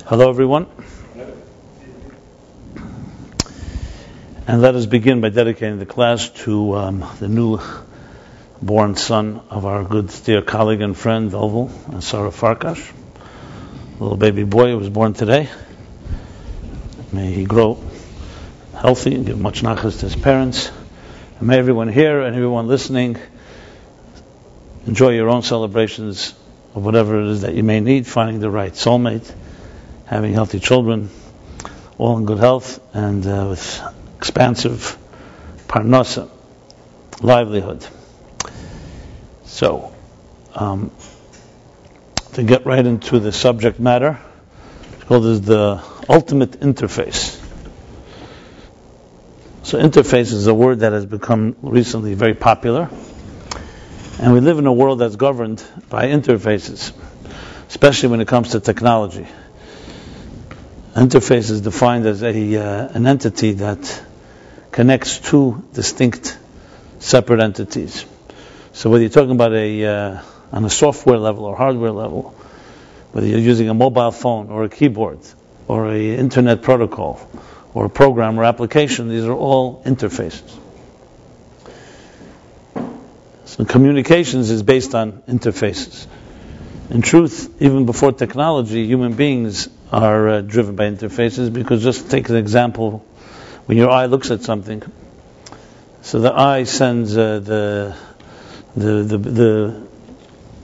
Hello everyone, and let us begin by dedicating the class to the new-born son of our good dear colleague and friend Velvel and Sarah Farkash, a little baby boy who was born today. May he grow healthy and give much nachas to his parents, and may everyone here and everyone listening enjoy your own celebrations of whatever it is that you may need, finding the right soulmate, having healthy children, all in good health, and with expansive parnasa, livelihood. So, to get right into the subject matter, it's called the ultimate interface. So interface is a word that has become recently very popular, and we live in a world that's governed by interfaces, especially when it comes to technology. Interface is defined as an entity that connects two distinct, separate entities. So whether you're talking about on a software level or hardware level, whether you're using a mobile phone or a keyboard or an internet protocol or a program or application, these are all interfaces. So communications is based on interfaces. In truth, even before technology, human beings are driven by interfaces, because just take an example, when your eye looks at something, so the eye sends the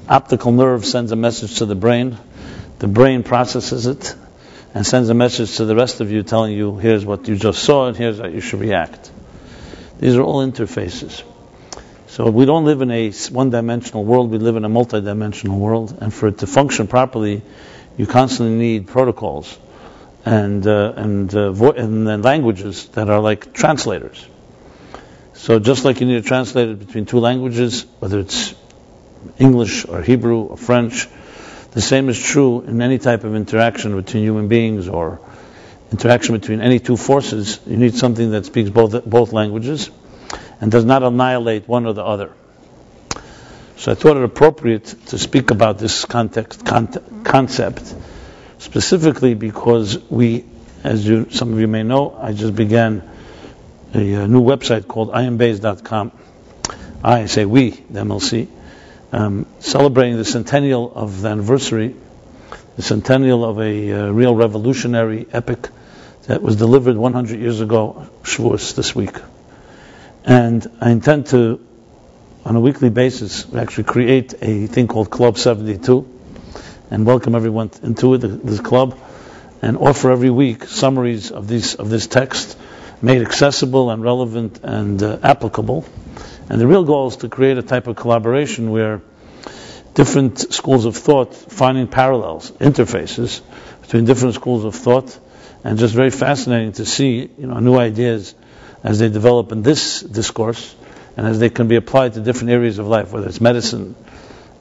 optical nerve sends a message to the brain processes it and sends a message to the rest of you telling you, here's what you just saw and here's how you should react. These are all interfaces. So we don't live in a one-dimensional world, we live in a multi-dimensional world, and for it to function properly, you constantly need protocols and languages that are like translators. So just like you need a translator between two languages, whether it's English or Hebrew or French, the same is true in any type of interaction between human beings or interaction between any two forces. You need something that speaks both languages and does not annihilate one or the other. So I thought it appropriate to speak about this concept, specifically because we, some of you may know, I just began a new website called iambase.com. I say we, the MLC, celebrating the centennial of the anniversary, the centennial of a real revolutionary epic that was delivered 100 years ago, Shavuot, this week. And I intend to, on a weekly basis, actually create a thing called Club 72 and welcome everyone into this club, and offer every week summaries of this text made accessible and relevant and applicable. And the real goal is to create a type of collaboration where different schools of thought finding parallels, interfaces between different schools of thought, and just very fascinating to see new ideas as they develop in this discourse, and as they can be applied to different areas of life, whether it's medicine,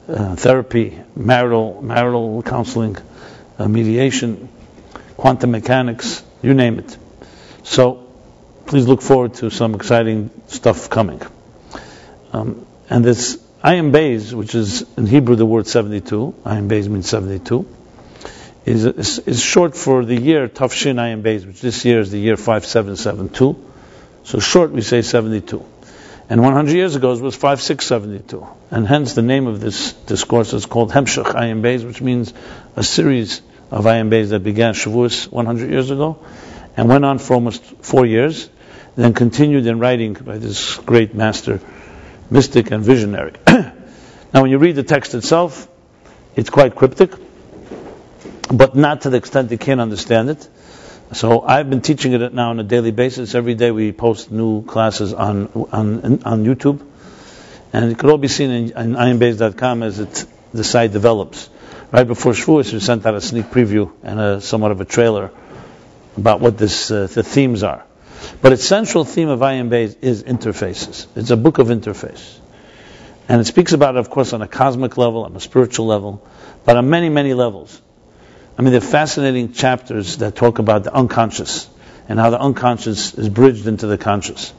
therapy, marital counseling, mediation, quantum mechanics, you name it. So please look forward to some exciting stuff coming. And this Ayam Beis, which is in Hebrew the word 72, Ayam Beis means 72, is short for the year Tafshin Ayam Beis, which this year is the year 5772. So short, we say 72. And 100 years ago, it was 5672. And hence the name of this discourse is called Hemshech Ayam Beis, which means a series of Ayam Beis that began Shavuos 100 years ago and went on for almost 4 years, then continued in writing by this great master, mystic and visionary. Now when you read the text itself, it's quite cryptic, but not to the extent you can't understand it. So I've been teaching it now on a daily basis. Every day we post new classes on YouTube, and it could all be seen in iambase.com as the site develops. Right before Shavuos, we sent out a sneak preview and somewhat of a trailer about what the themes are. But its central theme of Ayam Beis is interfaces. It's a book of interface, and it speaks about it, of course, on a cosmic level, on a spiritual level, but on many, many levels. I mean, they're fascinating chapters that talk about the unconscious and how the unconscious is bridged into the conscious.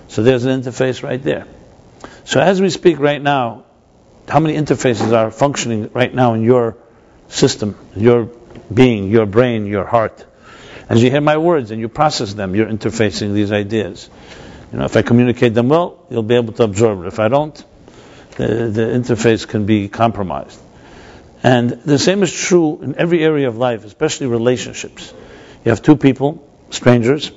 So there's an interface right there. So as we speak right now, how many interfaces are functioning right now in your system, your being, your brain, your heart. As you hear my words and you process them, you're interfacing these ideas. If I communicate them well, you'll be able to absorb it. If I don't, the interface can be compromised. And the same is true in every area of life, especially relationships. You have two people, strangers,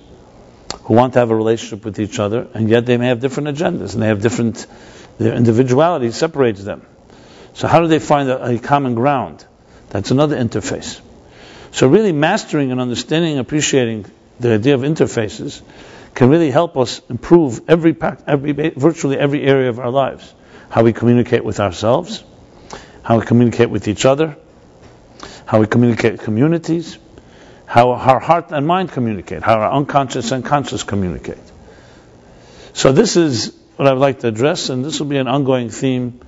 who want to have a relationship with each other, and yet they may have different agendas, and they have their individuality separates them. So how do they find a common ground? That's another interface. So really mastering and understanding and appreciating the idea of interfaces can really help us improve virtually every area of our lives. How we communicate with ourselves, how we communicate with each other, how we communicate with communities, how our heart and mind communicate, how our unconscious and conscious communicate. So this is what I would like to address, and this will be an ongoing theme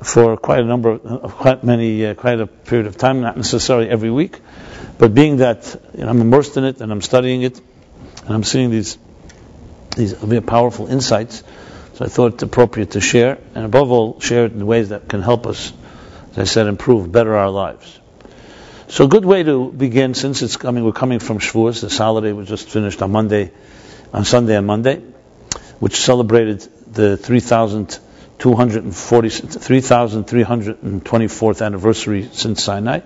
for quite a period of time, not necessarily every week, but being that I'm immersed in it and I'm studying it, and I'm seeing these very powerful insights, so I thought it appropriate to share, and above all, share it in ways that can help us, as I said, better our lives. So a good way to begin, since we're coming from Shavuos, this holiday was just finished on Sunday and Monday, which celebrated the 3,324th anniversary since Sinai,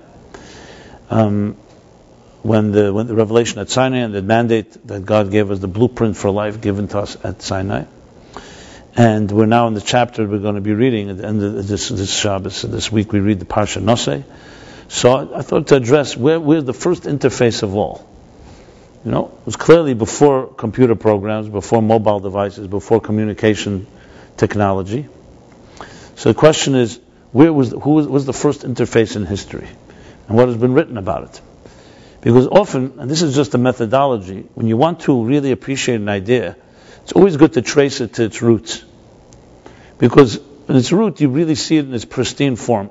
when the revelation at Sinai and the mandate that God gave us, the blueprint for life given to us at Sinai. And we're now in the chapter we're going to be reading at the end of this Shabbos. This week we read the Parsha Nosei. So I thought to address where's the first interface of all. It was clearly before computer programs, before mobile devices, before communication technology. So the question is, who was the first interface in history? And what has been written about it? Because often, and this is just a methodology, when you want to really appreciate an idea, it's always good to trace it to its roots. Because in its root, you really see it in its pristine form.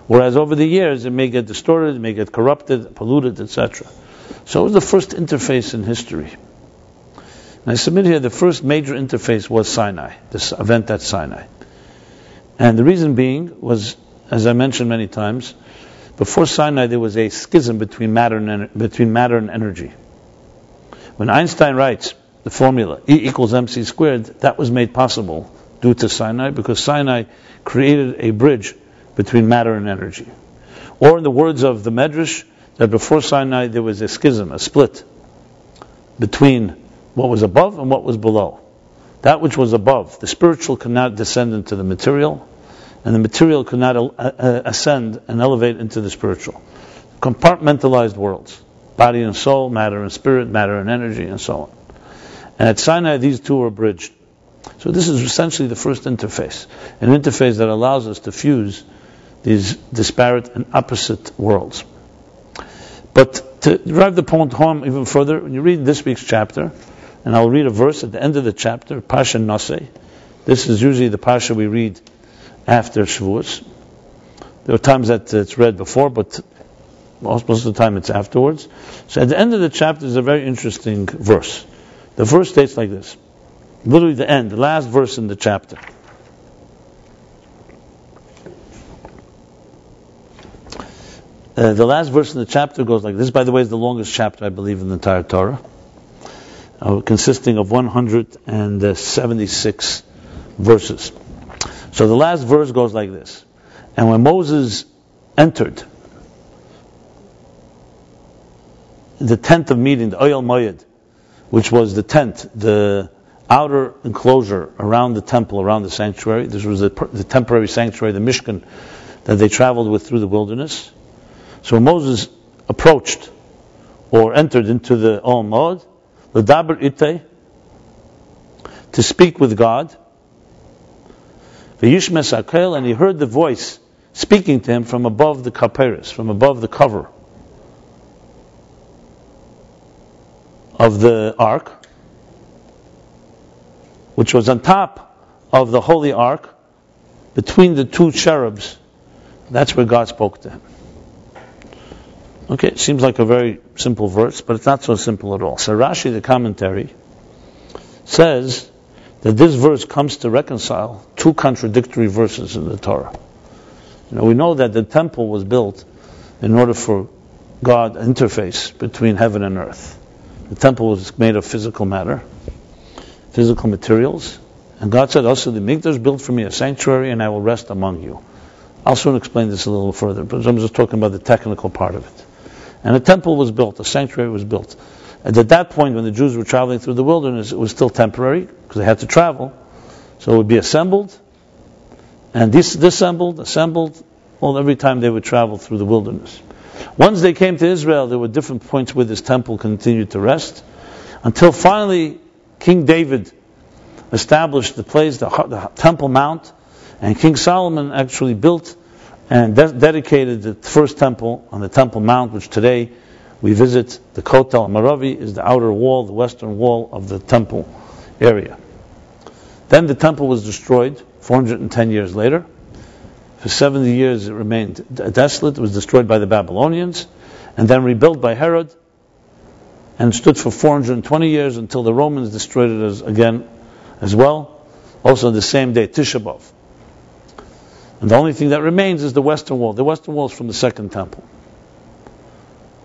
Whereas over the years, it may get distorted, it may get corrupted, polluted, etc. So it was the first interface in history. And I submit here the first major interface was Sinai, this event at Sinai. And the reason being was, as I mentioned many times, before Sinai there was a schism between matter and energy. When Einstein writes the formula E equals mc squared, that was made possible due to Sinai, because Sinai created a bridge between matter and energy. Or in the words of the Medrash, that before Sinai there was a schism, a split between what was above and what was below. That which was above, the spiritual could not descend into the material, and the material could not ascend and elevate into the spiritual. Compartmentalized worlds, body and soul, matter and spirit, matter and energy, and so on. And at Sinai, these two were bridged. So this is essentially the first interface, an interface that allows us to fuse these disparate and opposite worlds. But to drive the point home even further, when you read this week's chapter, and I'll read a verse at the end of the chapter, Parsha Nosei. This is usually the Parsha we read after Shavuos. There are times that it's read before, but most of the time it's afterwards. So at the end of the chapter is a very interesting verse. The verse states like this. Literally the end, the last verse in the chapter. The last verse in the chapter goes like this. By the way, is the longest chapter, I believe, in the entire Torah, consisting of 176 verses. So the last verse goes like this. And when Moses entered the tent of meeting, the Oyel Moed, which was the tent, the outer enclosure around the temple, around the sanctuary. This was the temporary sanctuary, the Mishkan, that they traveled with through the wilderness. So when Moses approached or entered into the Oyel Moed, l'daber itay, to speak with God, v'yishmes hakel, and he heard the voice speaking to him from above the kaperis, from above the cover of the ark, which was on top of the holy ark, between the two cherubs. That's where God spoke to him. Okay, it seems like a very simple verse, but it's not so simple at all. So Rashi, the commentary, says that this verse comes to reconcile two contradictory verses in the Torah. We know that the temple was built in order for God interface between heaven and earth. The temple was made of physical matter, physical materials, and God said, also the Mikdash built for me a sanctuary and I will rest among you. I'll soon explain this a little further, but I'm just talking about the technical part of it. And a temple was built, a sanctuary was built. And at that point, when the Jews were traveling through the wilderness, it was still temporary, because they had to travel. So it would be assembled, and disassembled, assembled, every time they would travel through the wilderness. Once they came to Israel, there were different points where this temple continued to rest, until finally King David established the place, the Temple Mount, and King Solomon actually built and dedicated the first temple on the Temple Mount, which today we visit. The Kotel Maravi is the outer wall, the western wall of the temple area. Then the temple was destroyed 410 years later. For 70 years it remained desolate. It was destroyed by the Babylonians and then rebuilt by Herod, and stood for 420 years until the Romans destroyed it as well. Also the same day, Tisha B'Av. And the only thing that remains is the western wall. The western wall is from the second temple.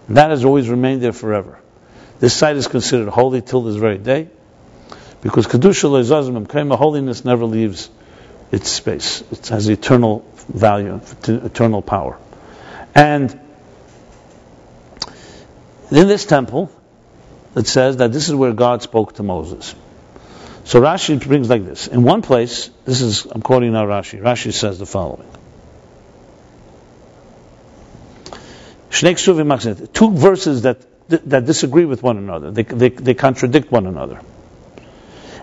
And that has always remained there forever. This site is considered holy till this very day, because Kedusha Le'Zazim K'ema, holiness never leaves its space. It has eternal value, eternal power. And in this temple, it says that this is where God spoke to Moses. So Rashi brings like this. In one place, I'm quoting now Rashi. Rashi says the following. Two verses that disagree with one another. They contradict one another.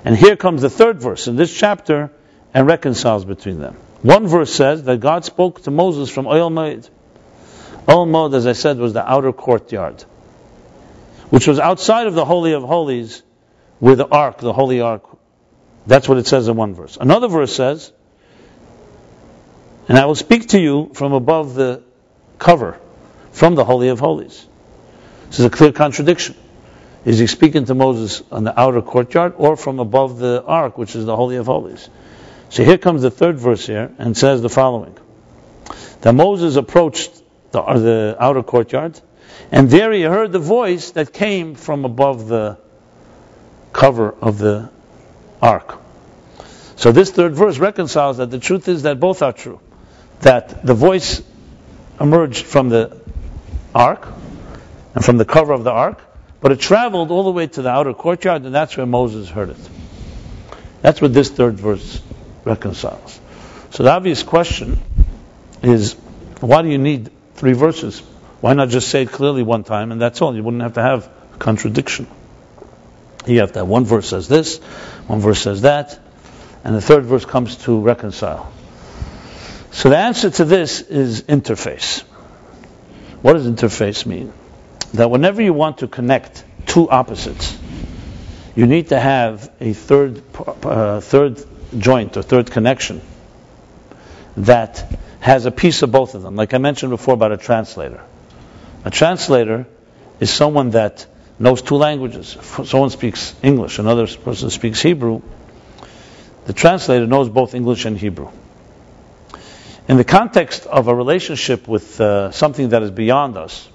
And here comes the third verse in this chapter and reconciles between them. One verse says that God spoke to Moses from Ohel Moed. Ohel Moed, as I said, was the outer courtyard, which was outside of the Holy of Holies, where the ark, the Holy Ark, that's what it says in one verse. Another verse says, and I will speak to you from above the cover, from the Holy of Holies. This is a clear contradiction. Is he speaking to Moses on the outer courtyard or from above the ark, which is the Holy of Holies? So here comes the third verse here and says the following. That Moses approached the outer courtyard, and there he heard the voice that came from above the cover of the ark. So this third verse reconciles that the truth is that both are true. That the voice emerged from the ark and from the cover of the ark, but it traveled all the way to the outer courtyard, and that's where Moses heard it. That's what this third verse reconciles. So the obvious question is, why do you need three verses? Why not just say it clearly one time and that's all? You wouldn't have to have a contradiction. You have to have one verse says this, one verse says that, and the third verse comes to reconcile. So the answer to this is interface. What does interface mean? That whenever you want to connect two opposites, you need to have a third joint or third connection that has a piece of both of them. Like I mentioned before about a translator. A translator is someone that knows two languages. If someone speaks English, another person speaks Hebrew. The translator knows both English and Hebrew. In the context of a relationship with something that is beyond us,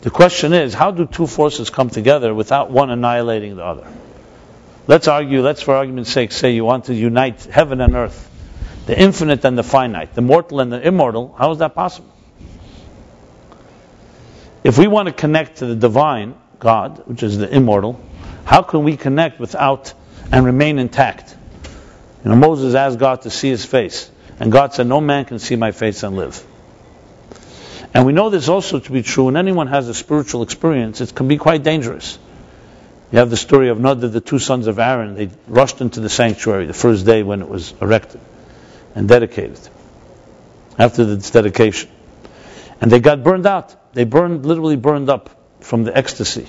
the question is, how do two forces come together without one annihilating the other? Let's for argument's sake, say you want to unite heaven and earth, the infinite and the finite, the mortal and the immortal. How is that possible? If we want to connect to the divine God, which is the immortal, how can we connect without and remain intact? Moses asked God to see his face, and God said, no man can see my face and live. And we know this also to be true. When anyone has a spiritual experience, it can be quite dangerous. You have the story of Nadav, the two sons of Aaron. They rushed into the sanctuary the first day when it was erected and dedicated, after its dedication. And they got burned out. They literally burned up from the ecstasy.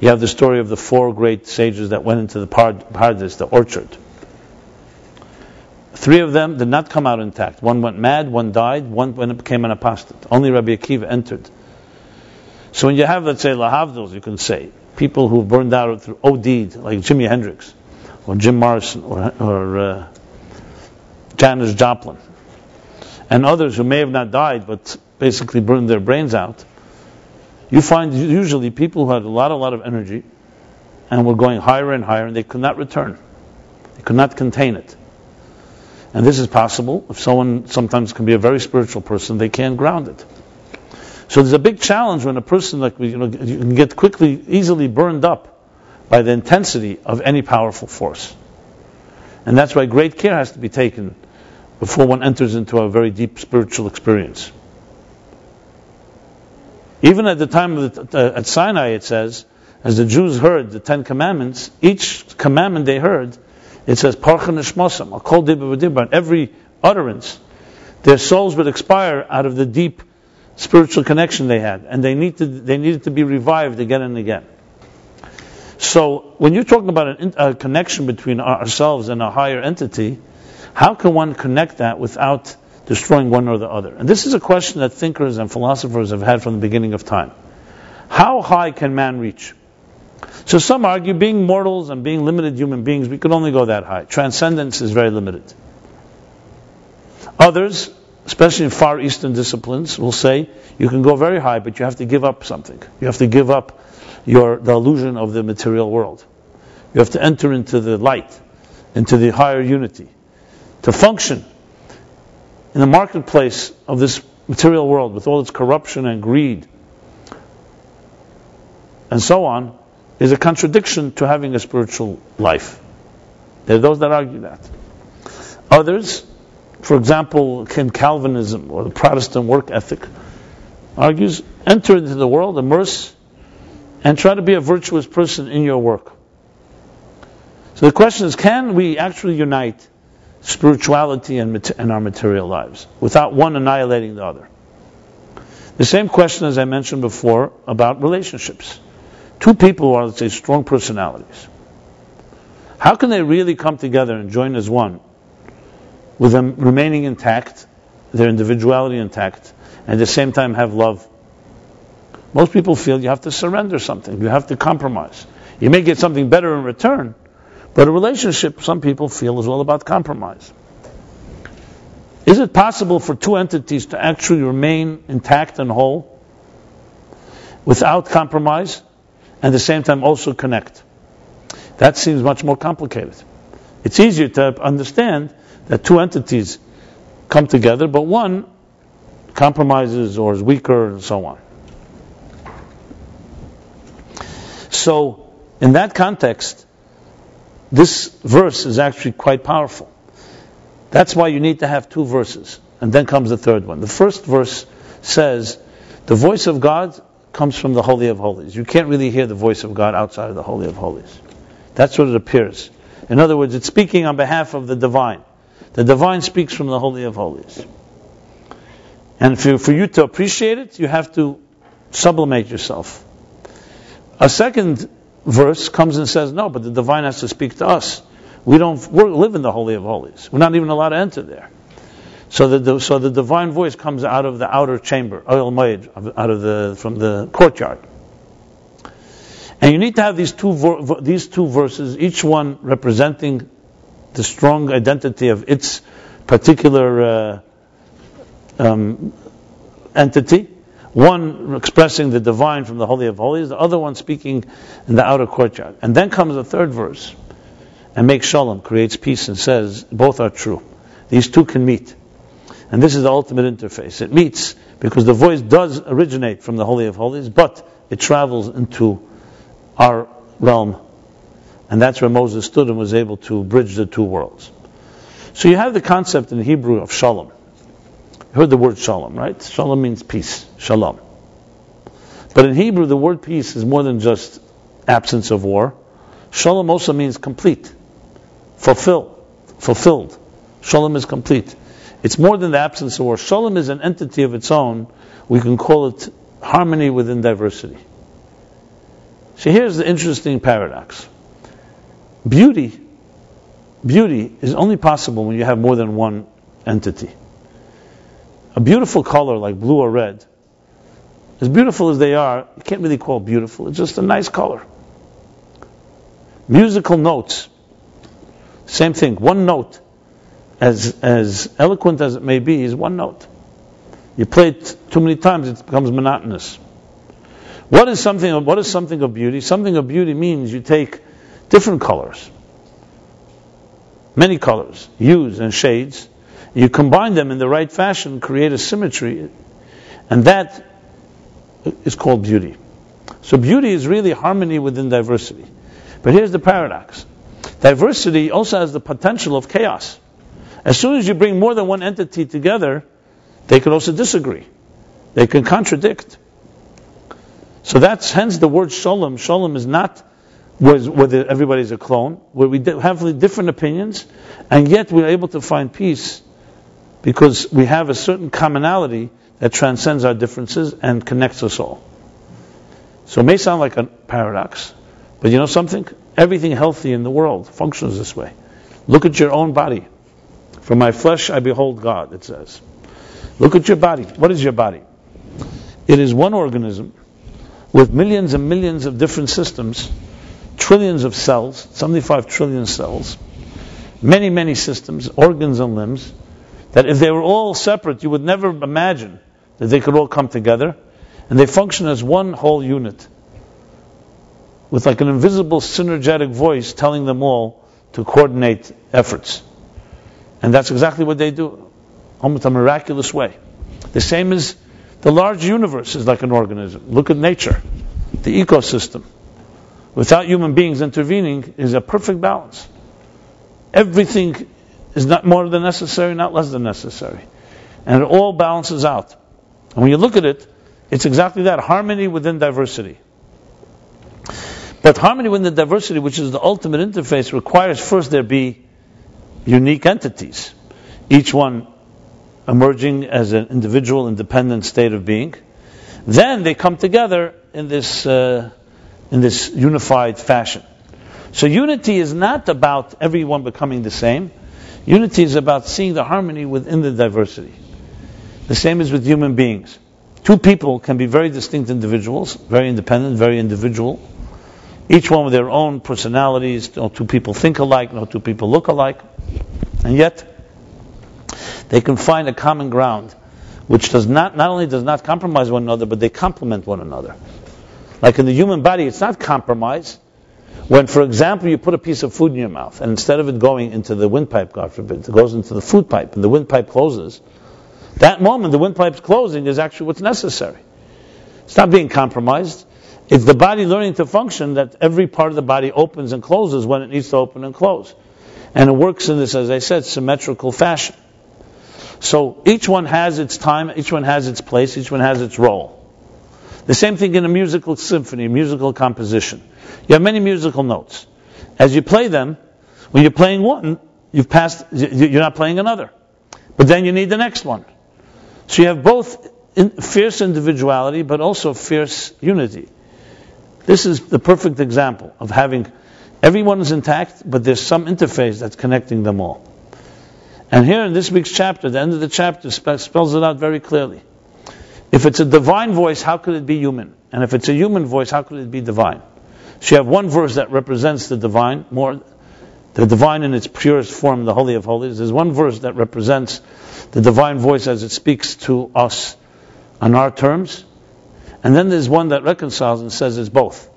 You have the story of the four great sages that went into the paradise, the orchard. Three of them did not come out intact. One went mad, one died, one became an apostate. Only Rabbi Akiva entered. So when you have, let's say, lahavdils, you can say, people who burned out through OD'd, like Jimi Hendrix, or Jim Morrison, or Janis Joplin, and others who may have not died, but basically burned their brains out, You find usually people who had a lot of energy and were going higher and higher, and they could not return. They could not contain it. And this is possible if someone sometimes can be a very spiritual person, they can't ground it. So there's a big challenge when a person you can get easily burned up by the intensity of any powerful force. And that's why great care has to be taken before one enters into a very deep spiritual experience. Even at the time of at Sinai, it says, as the Jews heard the 10 Commandments, each commandment they heard, it says, Parcha neshmosam, akol dibur v'dibur, every utterance, their souls would expire out of the deep spiritual connection they had, and they needed to be revived again and again. So, when you're talking about a connection between ourselves and a higher entity, how can one connect that without destroying one or the other? And this is a question that thinkers and philosophers have had from the beginning of time. How high can man reach? So some argue, being mortals and being limited human beings, we could only go that high. Transcendence is very limited. Others, especially in Far Eastern disciplines, will say, you can go very high, but you have to give up something. You have to give up the illusion of the material world. You have to enter into the light, into the higher unity. To function in the marketplace of this material world with all its corruption and greed and so on, is a contradiction to having a spiritual life. There are those that argue that. Others, for example, Calvinism or the Protestant work ethic, argues, enter into the world, immerse, and try to be a virtuous person in your work. So the question is, can we actually unite spirituality and our material lives without one annihilating the other? The same question as I mentioned before about relationships. Two people who are, let's say, strong personalities. How can they really come together and join as one with them remaining intact, their individuality intact, and at the same time have love? Most people feel you have to surrender something, you have to compromise. You may get something better in return, but a relationship, some people feel, is all about compromise. Is it possible for two entities to actually remain intact and whole without compromise, and at the same time also connect? That seems much more complicated. It's easier to understand that two entities come together, but one compromises or is weaker and so on. So, in that context, this verse is actually quite powerful. That's why you need to have two verses. And then comes the third one. The first verse says, the voice of God comes from the Holy of Holies. You can't really hear the voice of God outside of the Holy of Holies. That's what it appears. In other words, it's speaking on behalf of the divine. The divine speaks from the Holy of Holies. And for you to appreciate it, you have to sublimate yourself. A second verse comes and says, no, but the divine has to speak to us. We live in the Holy of Holies. We're not even allowed to enter there. So the divine voice comes out of the outer chamber, from the courtyard. And you need to have these two verses, each one representing the strong identity of its particular entity. One expressing the divine from the Holy of Holies, the other one speaking in the outer courtyard. And then comes the third verse, and makes shalom, creates peace, and says, both are true. These two can meet. And this is the ultimate interface. It meets because the voice does originate from the Holy of Holies, but it travels into our realm. And that's where Moses stood and was able to bridge the two worlds. So you have the concept in Hebrew of shalom. You heard the word shalom, right? Shalom means peace. Shalom. But in Hebrew, the word peace is more than just absence of war. Shalom also means complete. Fulfilled. Shalom is complete. It's more than the absence of war. Shalom is an entity of its own. We can call it harmony within diversity. So here's the interesting paradox. Beauty is only possible when you have more than one entity. A beautiful color like blue or red, as beautiful as they are, you can't really call it beautiful. It's just a nice color. Musical notes, same thing. One note, as eloquent as it may be, is one note. You play it too many times, it becomes monotonous. What is something of beauty? Something of beauty means you take different colors, many colors, hues and shades, you combine them in the right fashion, create a symmetry, and that is called beauty. So beauty is really harmony within diversity. But here's the paradox. Diversity also has the potential of chaos. As soon as you bring more than one entity together, they can also disagree. They can contradict. So that's hence the word shalom. Shalom is not whether everybody's a clone, where we have different opinions, and yet we're able to find peace because we have a certain commonality that transcends our differences and connects us all. So it may sound like a paradox, but you know something? Everything healthy in the world functions this way. Look at your own body. From my flesh I behold God, it says. Look at your body. What is your body? It is one organism with millions and millions of different systems, trillions of cells, 75 trillion cells, many, many systems, organs and limbs, that if they were all separate, you would never imagine that they could all come together, and they function as one whole unit, with like an invisible synergetic voice telling them all to coordinate efforts. And that's exactly what they do, almost a miraculous way. The same as the large universe is like an organism. Look at nature, the ecosystem. Without human beings intervening is a perfect balance. Everything is not more than necessary, not less than necessary. And it all balances out. And when you look at it, it's exactly that, harmony within diversity. But harmony within the diversity, which is the ultimate interface, requires first there be unique entities, each one emerging as an individual, independent state of being. Then they come together in this unified fashion. So unity is not about everyone becoming the same. Unity is about seeing the harmony within the diversity. The same is with human beings. Two people can be very distinct individuals, very independent, very individual, each one with their own personalities. No two people think alike, no two people look alike, and yet they can find a common ground which does not only does not compromise one another, but they complement one another. Like in the human body, it's not compromise. When, for example, you put a piece of food in your mouth, and instead of it going into the windpipe, God forbid, it goes into the food pipe, and the windpipe closes, that moment the windpipe's closing is actually what's necessary. It's not being compromised. It's the body learning to function, that every part of the body opens and closes when it needs to open and close. And it works in this, as I said, symmetrical fashion. So each one has its time, each one has its place, each one has its role. The same thing in a musical symphony, musical composition. You have many musical notes. As you play them, when you're playing one, you're not playing another. But then you need the next one. So you have both fierce individuality, but also fierce unity. This is the perfect example of having everyone is intact, but there's some interface that's connecting them all. And here in this week's chapter, the end of the chapter spells it out very clearly. If it's a divine voice, how could it be human? And if it's a human voice, how could it be divine? So you have one verse that represents the divine, the divine in its purest form, the Holy of Holies. There's one verse that represents the divine voice as it speaks to us on our terms. And then there's one that reconciles and says it's both.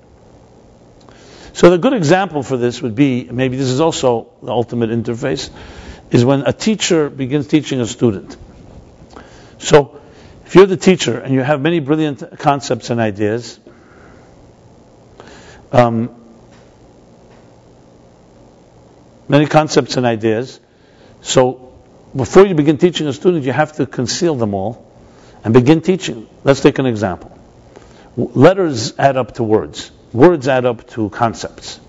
So the good example for this would be, maybe this is also the ultimate interface, is when a teacher begins teaching a student. So if you're the teacher and you have many brilliant concepts and ideas, so before you begin teaching a student, you have to conceal them all and begin teaching. Let's take an example. Letters add up to words. Words add up to concepts.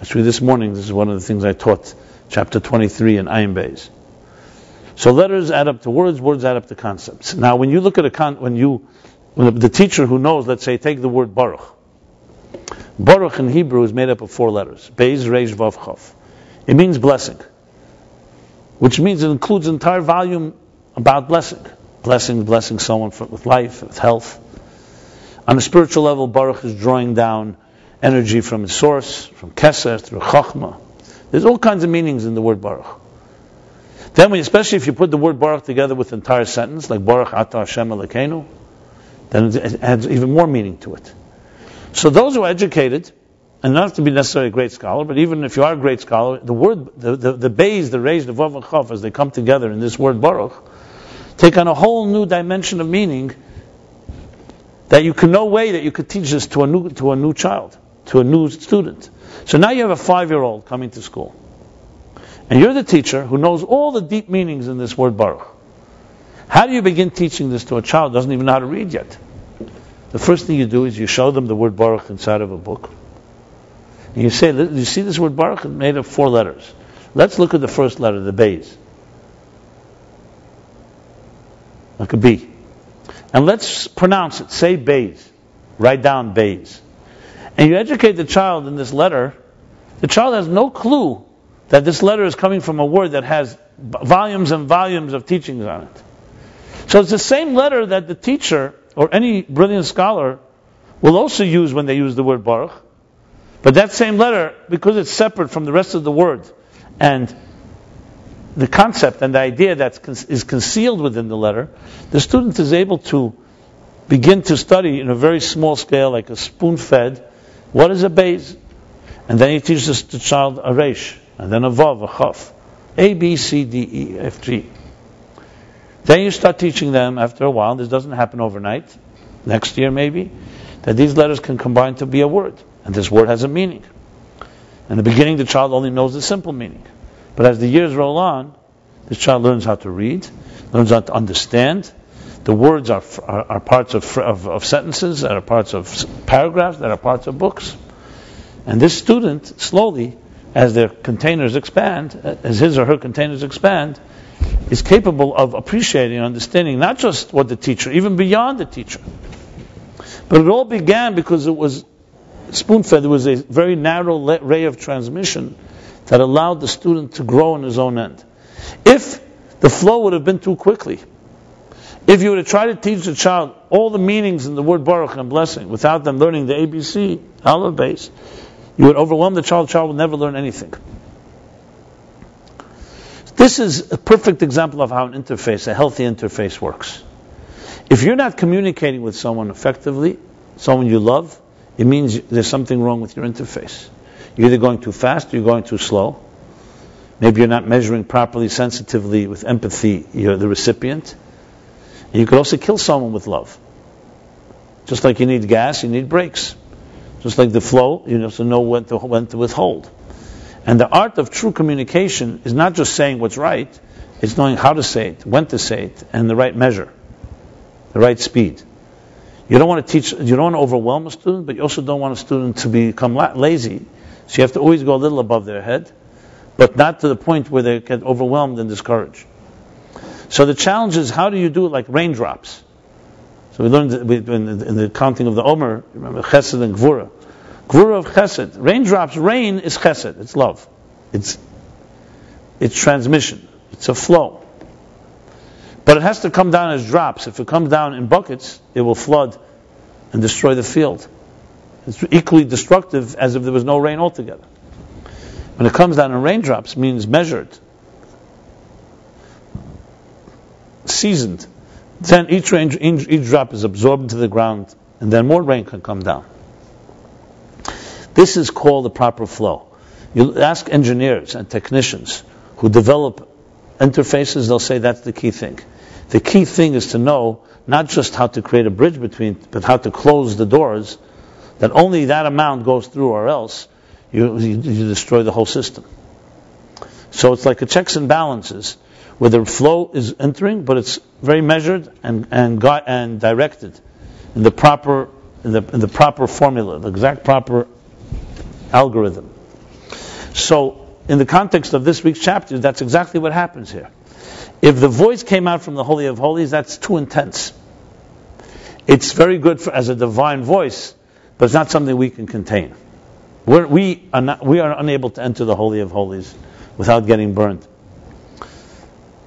Actually, this morning, this is one of the things I taught, chapter 23 in Ayin Beis. So letters add up to words, words add up to concepts. Now, when you look at when the teacher who knows, let's say, take the word Baruch. Baruch in Hebrew is made up of 4 letters. Beis, Reish, Vav, Chav. It means blessing, which means it includes an entire volume about blessing. Blessing someone with life, with health. On a spiritual level, Baruch is drawing down energy from its source, from Keser through Chochmah. There's all kinds of meanings in the word Baruch. Then, especially if you put the word Baruch together with the entire sentence, like Baruch Atah Hashem Elokeinu, then it adds even more meaning to it. So those who are educated, and not have to be necessarily a great scholar, but even if you are a great scholar, the word, the bays, the reis, the vav and chaf, as they come together in this word baruch, take on a whole new dimension of meaning that you can no way that you could teach this to a new child, to a new student. So now you have a 5-year-old coming to school, and you're the teacher who knows all the deep meanings in this word baruch. How do you begin teaching this to a child who doesn't even know how to read yet? The first thing you do is you show them the word baruch inside of a book. And you say, you see this word baruch is made of 4 letters. Let's look at the first letter, the bays. Like a B. And let's pronounce it. Say bays. Write down bays. And you educate the child in this letter. The child has no clue that this letter is coming from a word that has volumes and volumes of teachings on it. So it's the same letter that the teacher or any brilliant scholar will also use when they use the word baruch. But that same letter, because it's separate from the rest of the word, and the concept and the idea that is concealed within the letter, the student is able to begin to study in a very small scale, like a spoon-fed, what is a beis? And then he teaches the child a resh, and then a vav, a chaf, A, B, C, D, E, F, G. Then you start teaching them after a while, this doesn't happen overnight, next year maybe, that these letters can combine to be a word. And this word has a meaning. In the beginning, the child only knows the simple meaning. But as the years roll on, the child learns how to read, learns how to understand. The words are parts of sentences, that are parts of paragraphs, that are parts of books. And this student, slowly, as their containers expand, as his or her containers expand, is capable of appreciating and understanding not just what the teacher, even beyond the teacher. But it all began because it was spoon-fed. There was a very narrow ray of transmission that allowed the student to grow in his own end. If the flow would have been too quickly, if you were to try to teach the child all the meanings in the word baruch and blessing without them learning the ABC, Aleph base, you would overwhelm the child. The child would never learn anything. This is a perfect example of how an interface, a healthy interface, works. If you're not communicating with someone effectively, someone you love, it means there's something wrong with your interface. You're either going too fast or you're going too slow. Maybe you're not measuring properly, sensitively, with empathy, you're the recipient. And you could also kill someone with love. Just like you need gas, you need brakes. Just like the flow, you have to know when to withhold. And the art of true communication is not just saying what's right, it's knowing how to say it, when to say it, and the right measure, the right speed. You don't want to overwhelm a student, but you also don't want a student to become lazy. So you have to always go a little above their head, but not to the point where they get overwhelmed and discouraged. So the challenge is, how do you do it like raindrops? So we learned in the counting of the Omer, remember Chesed and Gvura. Gvura of Chesed. Raindrops, rain is Chesed, it's love. It's transmission. It's a flow. But it has to come down as drops. If it comes down in buckets, it will flood and destroy the field. It's equally destructive as if there was no rain altogether. When it comes down in raindrops, it means measured, seasoned. Then each drop is absorbed into the ground, and then more rain can come down. This is called the proper flow. You ask engineers and technicians who develop interfaces, they'll say that's the key thing. The key thing is to know not just how to create a bridge between, but how to close the doors, that only that amount goes through, or else you destroy the whole system. So it's like a checks and balances, where the flow is entering, but it's very measured and directed in the proper formula, the exact proper algorithm. So in the context of this week's chapter, that's exactly what happens here. If the voice came out from the Holy of Holies, that's too intense. It's very good as a divine voice, but it's not something we can contain. We are unable to enter the Holy of Holies without getting burned.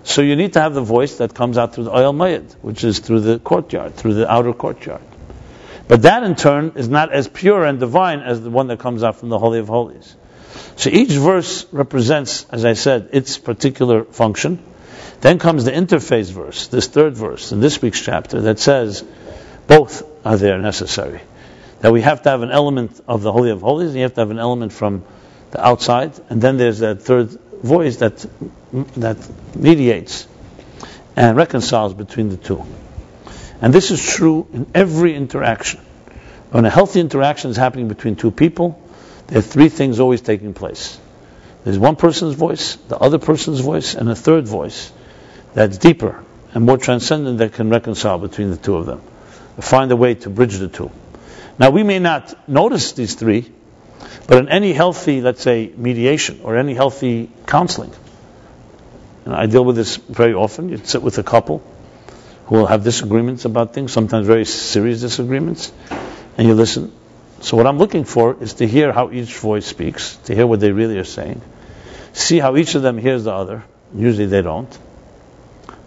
So you need to have the voice that comes out through the Oyel Mayed, which is through the courtyard, through the outer courtyard. But that in turn is not as pure and divine as the one that comes out from the Holy of Holies. So each verse represents, as I said, its particular function. Then comes the interface verse, this third verse in this week's chapter, that says, Both are there necessary. That we have to have an element of the Holy of Holies, and you have to have an element from the outside, and then there's that third voice that mediates and reconciles between the two. And this is true in every interaction. When a healthy interaction is happening between two people, there are three things always taking place. There's one person's voice, the other person's voice, and a third voice that's deeper and more transcendent that can reconcile between the two of them. Find a way to bridge the two. Now, we may not notice these three, but in any healthy, let's say, mediation or any healthy counseling, and I deal with this very often. You sit with a couple who will have disagreements about things, sometimes very serious disagreements, and you listen. So what I'm looking for is to hear how each voice speaks, to hear what they really are saying, see how each of them hears the other. Usually they don't,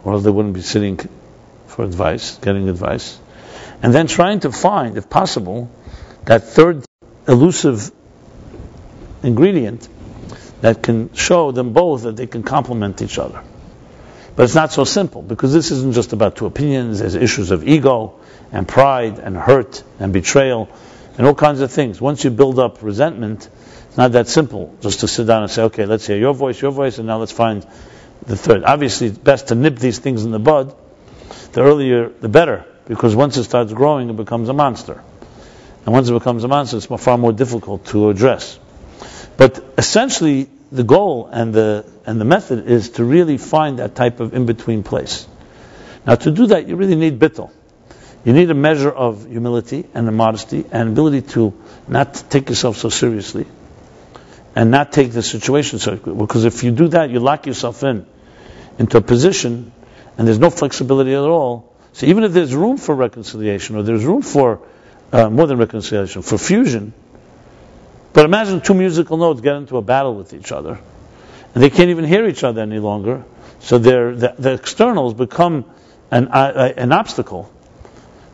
or else they wouldn't be sitting for advice, getting advice. And then trying to find, if possible, that third elusive ingredient that can show them both that they can complement each other. But it's not so simple, because this isn't just about two opinions. There's issues of ego and pride and hurt and betrayal and all kinds of things. Once you build up resentment, it's not that simple just to sit down and say, okay, let's hear your voice, and now let's find the third. Obviously, it's best to nip these things in the bud. The earlier, the better, because once it starts growing, it becomes a monster. And once it becomes a monster, it's far more difficult to address. But essentially, the goal and the method is to really find that type of in-between place. Now, to do that, you really need bittul. You need a measure of humility and modesty and ability to not take yourself so seriously and not take the situation so, because if you do that, you lock yourself into a position and there's no flexibility at all. So even if there's room for reconciliation, or there's room for more than reconciliation, for fusion, but imagine two musical notes get into a battle with each other, and they can't even hear each other any longer, so the externals become an obstacle,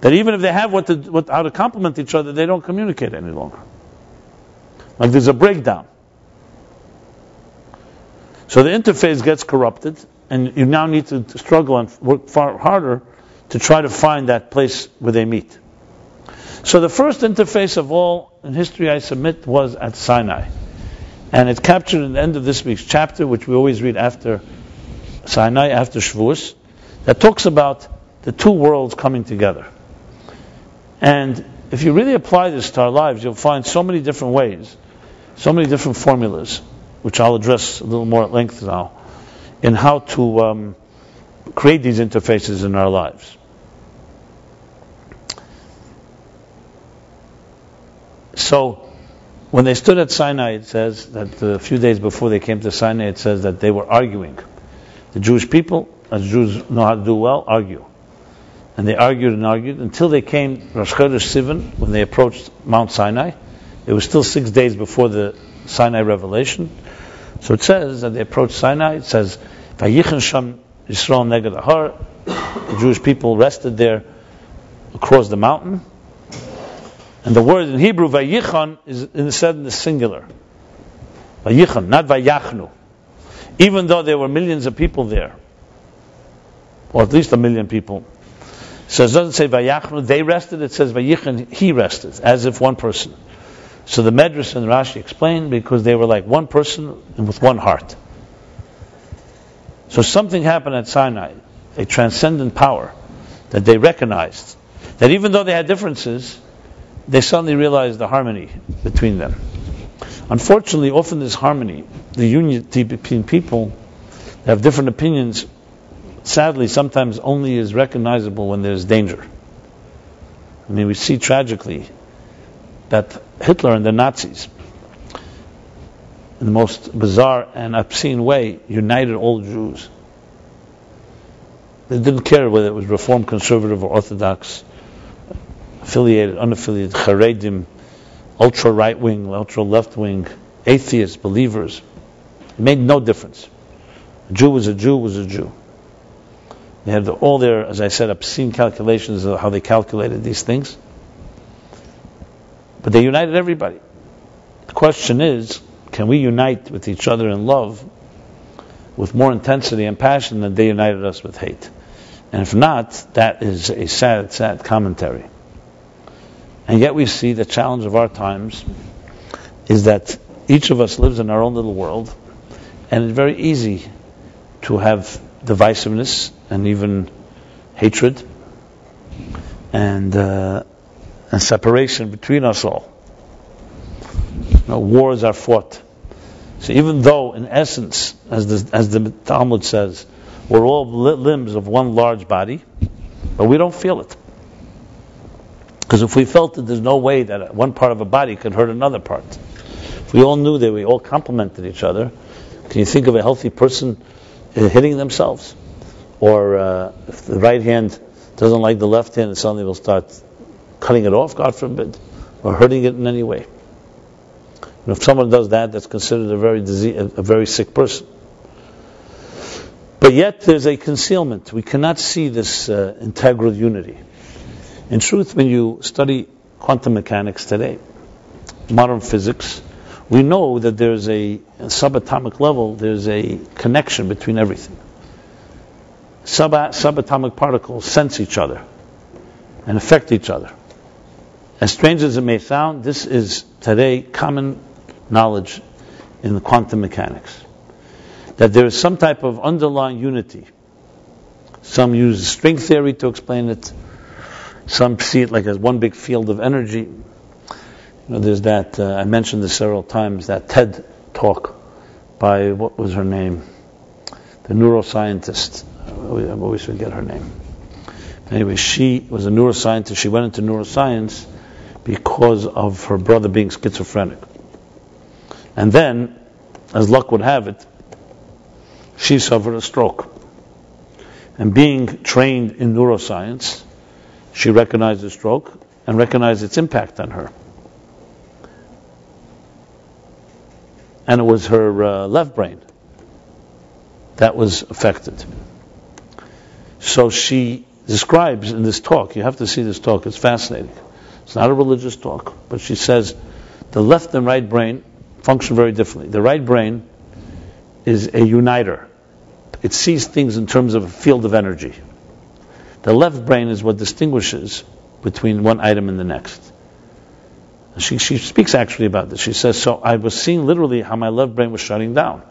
that even if they have how to complement each other, they don't communicate any longer. Like there's a breakdown. So the interface gets corrupted, and you now need to struggle and work far harder to try to find that place where they meet. So the first interface of all in history, I submit, was at Sinai. And it's captured in the end of this week's chapter, which we always read after Sinai, after Shavuos, that talks about the two worlds coming together. And if you really apply this to our lives, you'll find so many different ways, so many different formulas, which I'll address a little more at length now, in how to create these interfaces in our lives. So, when they stood at Sinai, it says that a few days before they came to Sinai, it says that they were arguing. The Jewish people, as Jews know how to do well, argue. And they argued and argued until they came, Rosh Chodesh Sivan, when they approached Mount Sinai. It was still 6 days before the Sinai revelation. So it says that they approached Sinai. It says, Vayichen Sham Yisrael Neged Ahar. The Jewish people rested there across the mountain. And the word in Hebrew, Vayichon, is said in the singular. Vayichon, not Vayachnu. Even though there were millions of people there, or at least 1 million people. So it doesn't say Vayachnu, they rested, it says Vayichon, he rested, as if one person. So the Medrash and Rashi explain, because they were like one person and with one heart. So something happened at Sinai, a transcendent power, that they recognized, that even though they had differences, they suddenly realized the harmony between them. Unfortunately, often this harmony, the unity between people that have different opinions, sadly, sometimes only is recognizable when there's danger. I mean, we see tragically that Hitler and the Nazis, in the most bizarre and obscene way, united all Jews. They didn't care whether it was Reform, Conservative, or Orthodox, affiliated, unaffiliated, Haredim, ultra right-wing, ultra left-wing, atheists, believers. It made no difference. A Jew was a Jew was a Jew. They had all their, as I said, obscene calculations of how they calculated these things. But they united everybody. The question is, can we unite with each other in love with more intensity and passion than they united us with hate? And if not, that is a sad, sad commentary. And yet we see the challenge of our times is that each of us lives in our own little world, and it's very easy to have divisiveness and even hatred and separation between us all. Wars are fought. So even though, in essence, as the Talmud says, we're all limbs of one large body, but we don't feel it. Because if we felt it, there's no way that one part of a body could hurt another part. If we all knew that we all complemented each other, can you think of a healthy person hitting themselves? Or if the right hand doesn't like the left hand, and suddenly will start cutting it off, God forbid, or hurting it in any way. And if someone does that, that's considered a very sick person. But yet there's a concealment. We cannot see this integral unity. In truth, when you study quantum mechanics today, modern physics, we know that there's a subatomic level, there's a connection between everything. Subatomic particles sense each other and affect each other. As strange as it may sound, this is today common knowledge in the quantum mechanics. That there is some type of underlying unity. Some use string theory to explain it. Some see it like as one big field of energy. There's that, I mentioned this several times, that TED talk by, what was her name? The neuroscientist. I always forget her name. Anyway, she was a neuroscientist. She went into neuroscience because of her brother being schizophrenic. And then, as luck would have it, she suffered a stroke. And being trained in neuroscience, she recognized the stroke and recognized its impact on her. And it was her left brain that was affected. So she describes in this talk, you have to see this talk, it's fascinating. It's not a religious talk, but she says the left and right brain function very differently. The right brain is a uniter. It sees things in terms of a field of energy. The left brain is what distinguishes between one item and the next. She speaks actually about this. She says, so I was seeing literally how my left brain was shutting down.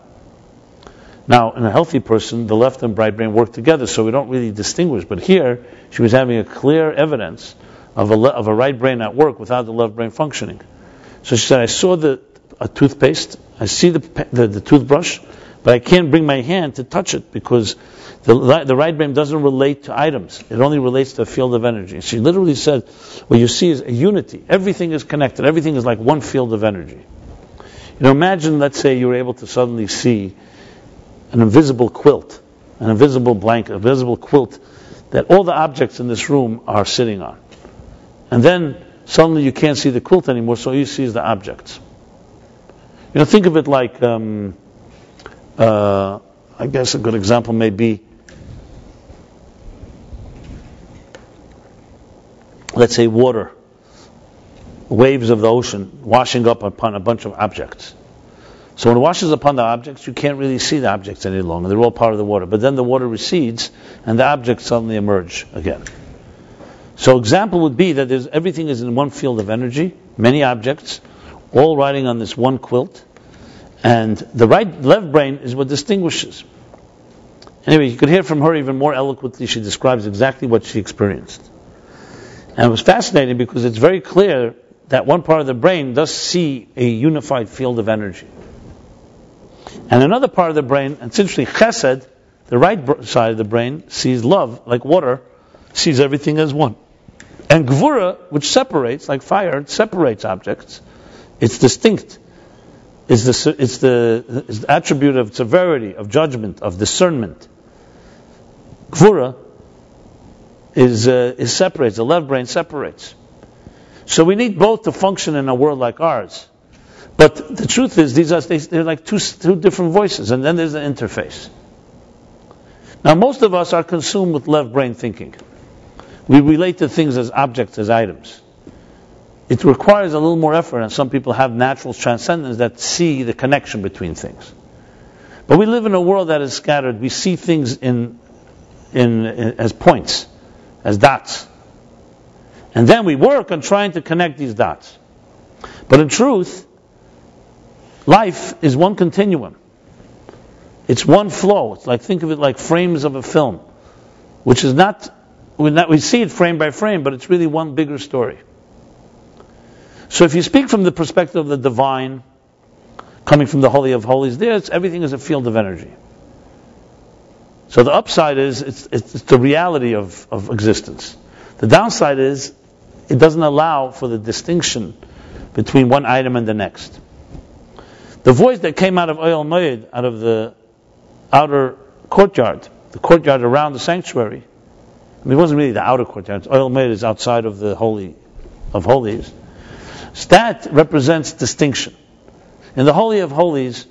Now, in a healthy person, the left and right brain work together, so we don't really distinguish. But here, she was having a clear evidence of a right brain at work without the left brain functioning. So she said, I saw a toothpaste, I see the toothbrush, but I can't bring my hand to touch it because the right brain doesn't relate to items. It only relates to a field of energy. She literally said, what you see is a unity. Everything is connected. Everything is like one field of energy. Imagine, let's say, you were able to suddenly see an invisible quilt, an invisible blanket, a invisible quilt that all the objects in this room are sitting on. And then suddenly you can't see the quilt anymore, so all you see is the objects. Think of it like, I guess a good example may be, let's say water, waves of the ocean washing up upon a bunch of objects. So when it washes upon the objects, you can't really see the objects any longer. They're all part of the water. But then the water recedes, and the objects suddenly emerge again. So example would be that everything is in one field of energy, many objects, all riding on this one quilt, and the left brain is what distinguishes. Anyway, you could hear from her even more eloquently. She describes exactly what she experienced. And it was fascinating because it's very clear that one part of the brain does see a unified field of energy. And another part of the brain, essentially chesed, the right side of the brain, sees love, like water, sees everything as one. And gvura, which separates, like fire, it separates objects. It's distinct. It's the attribute of severity, of judgment, of discernment. Gvura is separates. The left brain separates. So we need both to function in a world like ours. But the truth is, they're like two different voices, and then there's an interface. Now, most of us are consumed with left brain thinking. We relate to things as objects, as items. It requires a little more effort, and some people have natural transcendence that see the connection between things. But we live in a world that is scattered. We see things in as points, as dots. And then we work on trying to connect these dots. But in truth, life is one continuum. It's one flow. It's like, think of it like frames of a film, which is not, we see it frame by frame, but it's really one bigger story. So if you speak from the perspective of the divine, coming from the Holy of Holies, everything is a field of energy. So the upside is it's the reality of existence. The downside is it doesn't allow for the distinction between one item and the next. The voice that came out of Oyel Moed, out of the outer courtyard, the courtyard around the sanctuary, I mean, it wasn't really the outer courtyard. Oyel Moed is outside of the Holy of Holies. That represents distinction. In the Holy of Holies,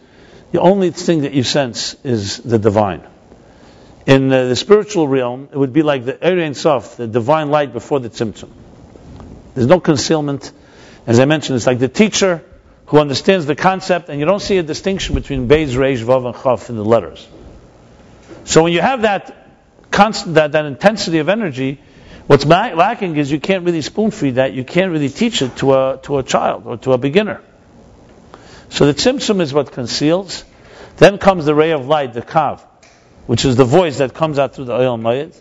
the only thing that you sense is the divine. In the spiritual realm, it would be like the Ein Sof, the divine light before the Tzimtzum. There's no concealment. As I mentioned, it's like the teacher who understands the concept, and you don't see a distinction between Beis, Reish, Vav, and Chaf in the letters. So when you have that constant, that intensity of energy, what's lacking is you can't really spoon feed that. You can't really teach it to a child or to a beginner. So the Tzimtzum is what conceals. Then comes the ray of light, the Kav, which is the voice that comes out through the Oyel Moed.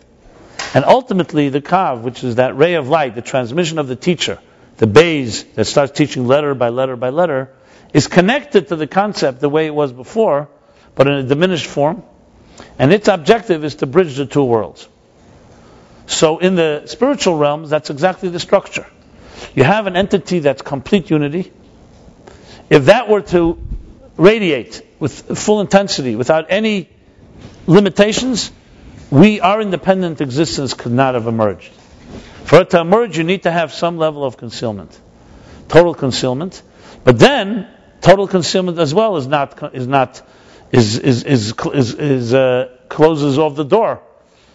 And ultimately the Kav, which is that ray of light, the transmission of the teacher, the Beis that starts teaching letter by letter by letter, is connected to the concept the way it was before, but in a diminished form. And its objective is to bridge the two worlds. So in the spiritual realms, that's exactly the structure. You have an entity that's complete unity. If that were to radiate with full intensity, without any limitations, our independent existence could not have emerged. For it to emerge, you need to have some level of concealment, total concealment. But then, total concealment as well closes off the door.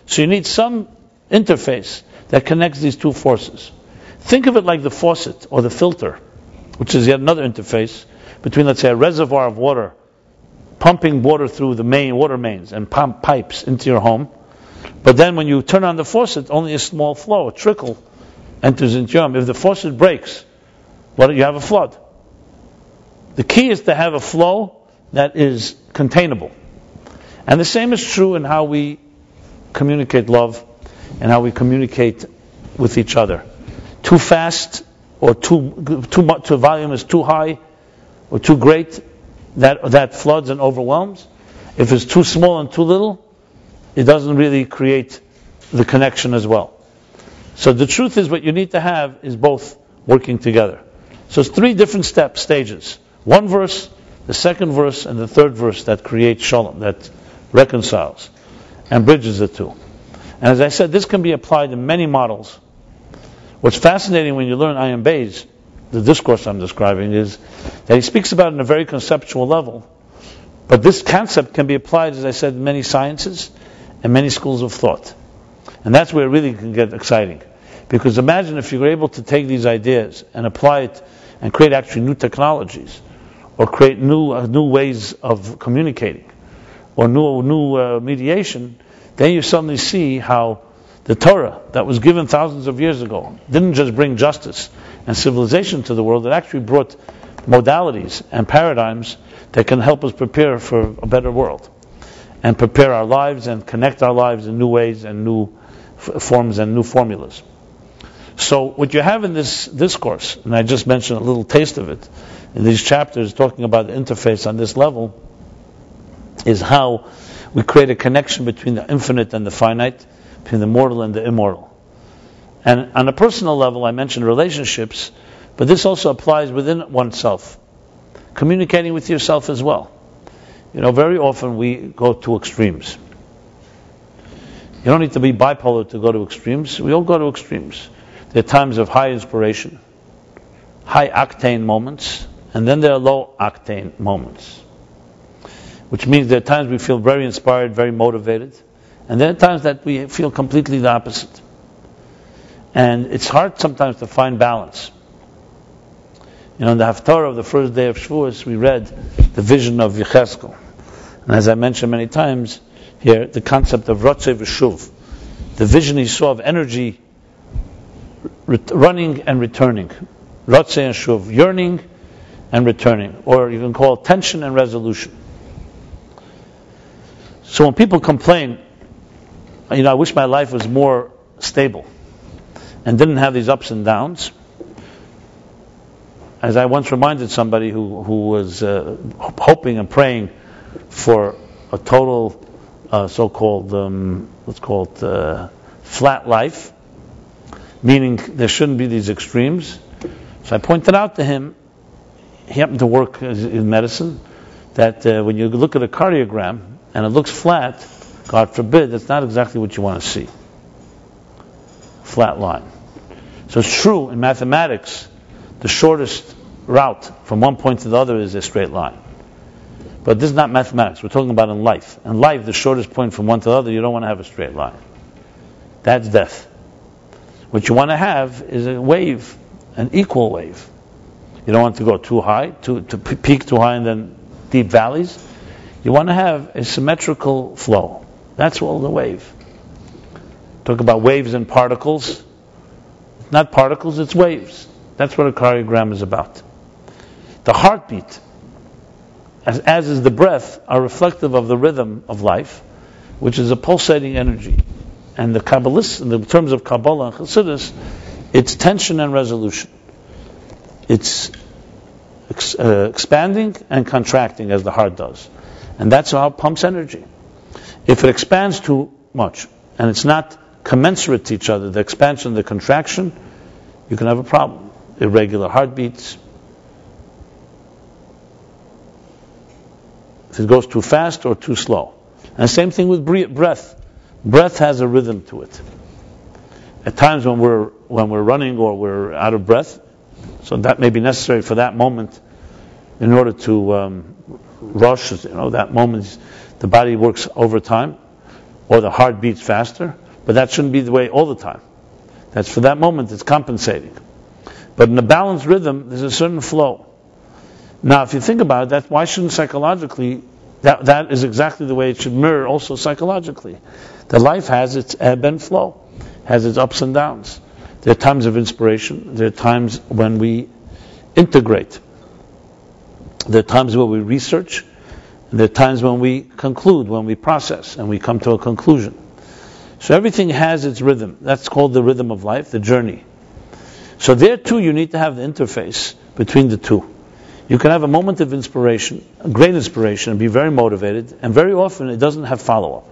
So you need some interface that connects these two forces. Think of it like the faucet or the filter, which is yet another interface between, let's say, a reservoir of water, pumping water through the water mains and pump pipes into your home. But then when you turn on the faucet, only a small flow, a trickle, enters into your home. If the faucet breaks, you have a flood. The key is to have a flow that is containable. And the same is true in how we communicate love and how we communicate with each other. Too fast or too much, the volume is too high or too great, that floods and overwhelms. If it's too small and too little, it doesn't really create the connection as well. So the truth is, what you need to have is both working together. So it's three different stages. One verse, the second verse, and the third verse that creates shalom, that reconciles and bridges the two. And as I said, this can be applied in many models. What's fascinating when you learn Ayin Beis, the discourse I'm describing, is that he speaks about it in a very conceptual level. But this concept can be applied, as I said, in many sciences and many schools of thought. And that's where it really can get exciting. Because imagine if you were able to take these ideas and apply it and create actually new technologies, or create new ways of communicating, or new mediation, then you suddenly see how the Torah that was given thousands of years ago didn't just bring justice and civilization to the world, it actually brought modalities and paradigms that can help us prepare for a better world, and prepare our lives and connect our lives in new ways and new forms and new formulas. So what you have in this discourse, and I just mentioned a little taste of it, in these chapters talking about the interface on this level, is how we create a connection between the infinite and the finite, between the mortal and the immortal. And on a personal level, I mentioned relationships, but this also applies within oneself. Communicating with yourself as well. Very often we go to extremes. You don't need to be bipolar to go to extremes. We all go to extremes. There are times of high inspiration, high octane moments, and then there are low octane moments. Which means there are times we feel very inspired, very motivated, and there are times that we feel completely the opposite. And it's hard sometimes to find balance. In the Haftarah of the first day of Shavuos, we read the vision of Yecheskel. And as I mentioned many times here, the concept of Ratzeh V'Shuv. the vision he saw of energy running and returning. Ratzeh and Shuv, yearning and returning. Or you can call it tension and resolution. So when people complain, I wish my life was more stable and didn't have these ups and downs. As I once reminded somebody who was hoping and praying for a total so-called, let's call it flat life, meaning there shouldn't be these extremes. So I pointed out to him, he happened to work in medicine, that when you look at a cardiogram and it looks flat, God forbid, that's not exactly what you want to see. Flat line. So it's true in mathematics, the shortest route from one point to the other is a straight line. But this is not mathematics. We're talking about in life. In life, the shortest point from one to the other, you don't want to have a straight line. That's death. What you want to have is a wave, an equal wave. You don't want to go too high, to peak too high and then deep valleys. You want to have a symmetrical flow. That's all the wave. Talk about waves and particles. Not particles, it's waves. That's what a cardiogram is about. The heartbeat, as is the breath, are reflective of the rhythm of life, which is a pulsating energy. And the Kabbalists, in the terms of Kabbalah and Chassidus, it's tension and resolution. It's expanding and contracting as the heart does. And that's how it pumps energy. If it expands too much, and it's not commensurate to each other, the expansion and the contraction, you can have a problem. Irregular heartbeats. If it goes too fast or too slow. And same thing with breath. Breath has a rhythm to it. At times when we're running or we're out of breath, so that may be necessary for that moment in order to rush. That moment the body works overtime, or the heart beats faster. But that shouldn't be the way all the time. That's for that moment. It's compensating. But in a balanced rhythm, there's a certain flow. Now, if you think about it, that's why shouldn't psychologically, that is exactly the way it should mirror also psychologically. That life has its ebb and flow, has its ups and downs. There are times of inspiration. There are times when we integrate. There are times when we research. And there are times when we conclude, when we process, and we come to a conclusion. So everything has its rhythm. That's called the rhythm of life, the journey. So there too you need to have the interface between the two. You can have a moment of inspiration, a great inspiration, and be very motivated, and very often it doesn't have follow-up.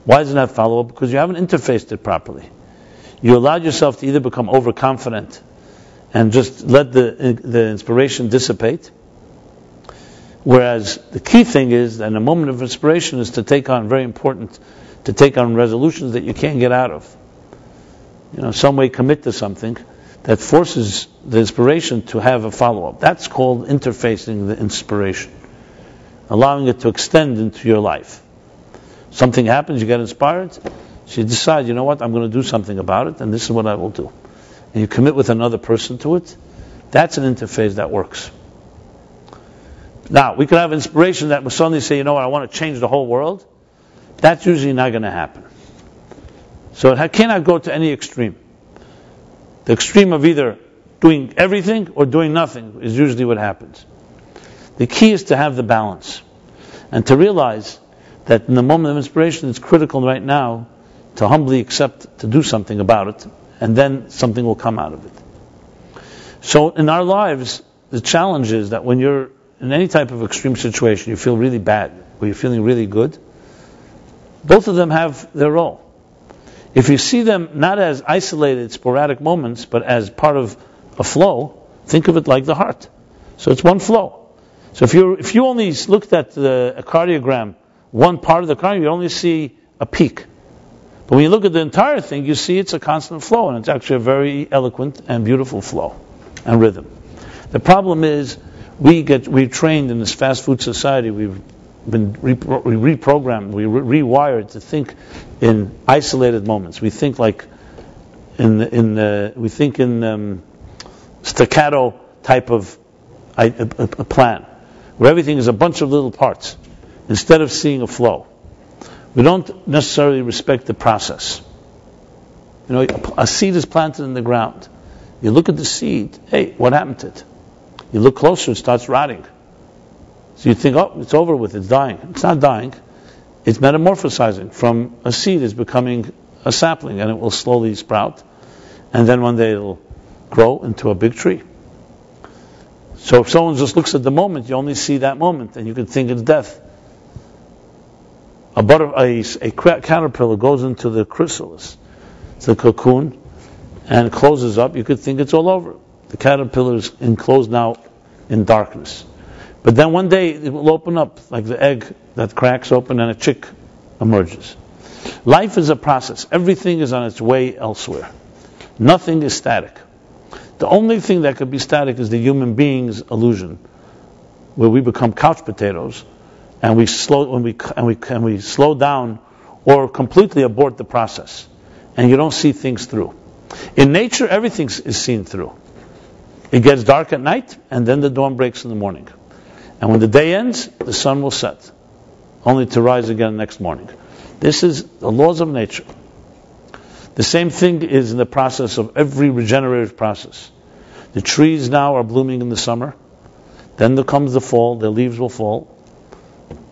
Why doesn't it have follow-up? Because you haven't interfaced it properly. You allowed yourself to either become overconfident and just let the inspiration dissipate, whereas the key thing is that a moment of inspiration is to take on resolutions that you can't get out of. Some way commit to something that forces the inspiration to have a follow-up. That's called interfacing the inspiration, allowing it to extend into your life. Something happens, you get inspired, so you decide, I'm going to do something about it, and this is what I will do. And you commit with another person to it. That's an interface that works. Now, we could have inspiration that will suddenly say, I want to change the whole world. That's usually not going to happen. So it cannot go to any extreme. The extreme of either doing everything or doing nothing is usually what happens. The key is to have the balance and to realize that in the moment of inspiration it's critical right now to humbly accept to do something about it, and then something will come out of it. So in our lives, the challenge is that when you're in any type of extreme situation, you feel really bad or you're feeling really good, both of them have their role. If you see them not as isolated, sporadic moments, but as part of a flow, think of it like the heart. So it's one flow. So if you only looked at a cardiogram, one part of the cardiogram, you only see a peak. But when you look at the entire thing, you see it's a constant flow, and it's actually a very eloquent and beautiful flow and rhythm. The problem is we're trained in this fast food society. We've been reprogrammed, rewired to think in isolated moments. We think like in staccato type of a plan, where everything is a bunch of little parts, instead of seeing a flow. We don't necessarily respect the process. A seed is planted in the ground. You look at the seed, hey, what happened to it? You look closer, it starts rotting. So you think, oh, it's over with, it's dying. It's not dying. It's metamorphosizing. From a seed, it's becoming a sapling, and it will slowly sprout. And then one day it'll grow into a big tree. So if someone just looks at the moment, you only see that moment, and you can think it's death. A caterpillar goes into the chrysalis, it's the cocoon, and closes up. You could think it's all over. The caterpillar is enclosed now in darkness. But then one day it will open up, like the egg that cracks open and a chick emerges. Life is a process. Everything is on its way elsewhere. Nothing is static. The only thing that could be static is the human being's illusion, where we become couch potatoes, and we slow down or completely abort the process, and you don't see things through. In nature, everything is seen through. It gets dark at night, and then the dawn breaks in the morning. And when the day ends, the sun will set, only to rise again the next morning. This is the laws of nature. The same thing is in the process of every regenerative process. The trees now are blooming in the summer. Then there comes the fall, their leaves will fall,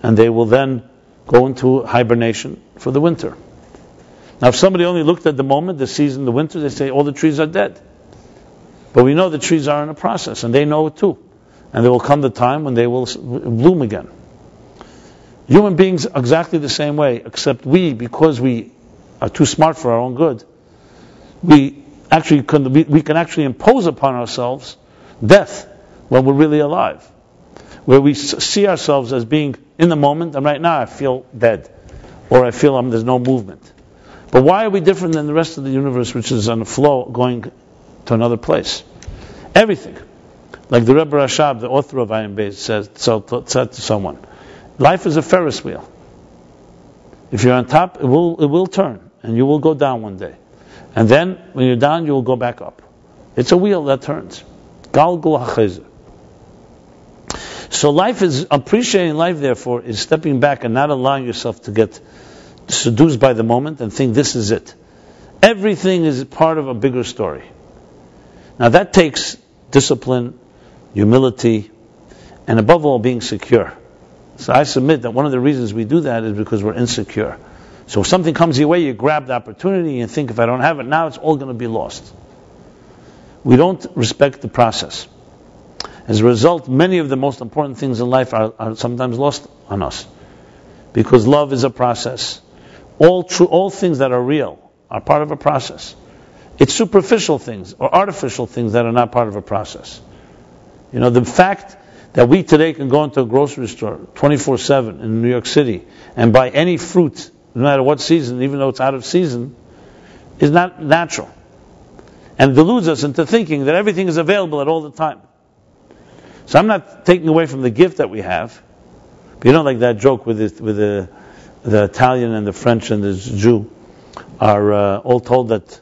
and they will then go into hibernation for the winter. Now, if somebody only looked at the moment, the season, the winter, they say all the trees are dead. But we know the trees are in a process, and they know it too. And there will come the time when they will bloom again. Human beings are exactly the same way, except because we are too smart for our own good, we can actually impose upon ourselves death when we're really alive. Where we see ourselves as being in the moment, and right now I feel dead, or I feel there's no movement. But why are we different than the rest of the universe, which is on a flow going to another place? Everything. Like the Rebbe Rashab, the author of Ayin Beis, said to someone, life is a Ferris wheel. If you're on top, it will turn, and you will go down one day. And then, when you're down, you will go back up. It's a wheel that turns. Galgul HaChayzer. So appreciating life, therefore, is stepping back and not allowing yourself to get seduced by the moment and think this is it. Everything is part of a bigger story. Now that takes discipline, humility, and above all, being secure. So I submit that one of the reasons we do that is because we're insecure. So if something comes your way, you grab the opportunity and think, if I don't have it now, it's all going to be lost. We don't respect the process. As a result, many of the most important things in life are sometimes lost on us. Because love is a process. All things that are real are part of a process. It's superficial things or artificial things that are not part of a process. The fact that we today can go into a grocery store 24/7 in New York City and buy any fruit, no matter what season, even though it's out of season, is not natural. And deludes us into thinking that everything is available at all the time. So I'm not taking away from the gift that we have. But like that joke with the Italian and the French and the Jew are all told that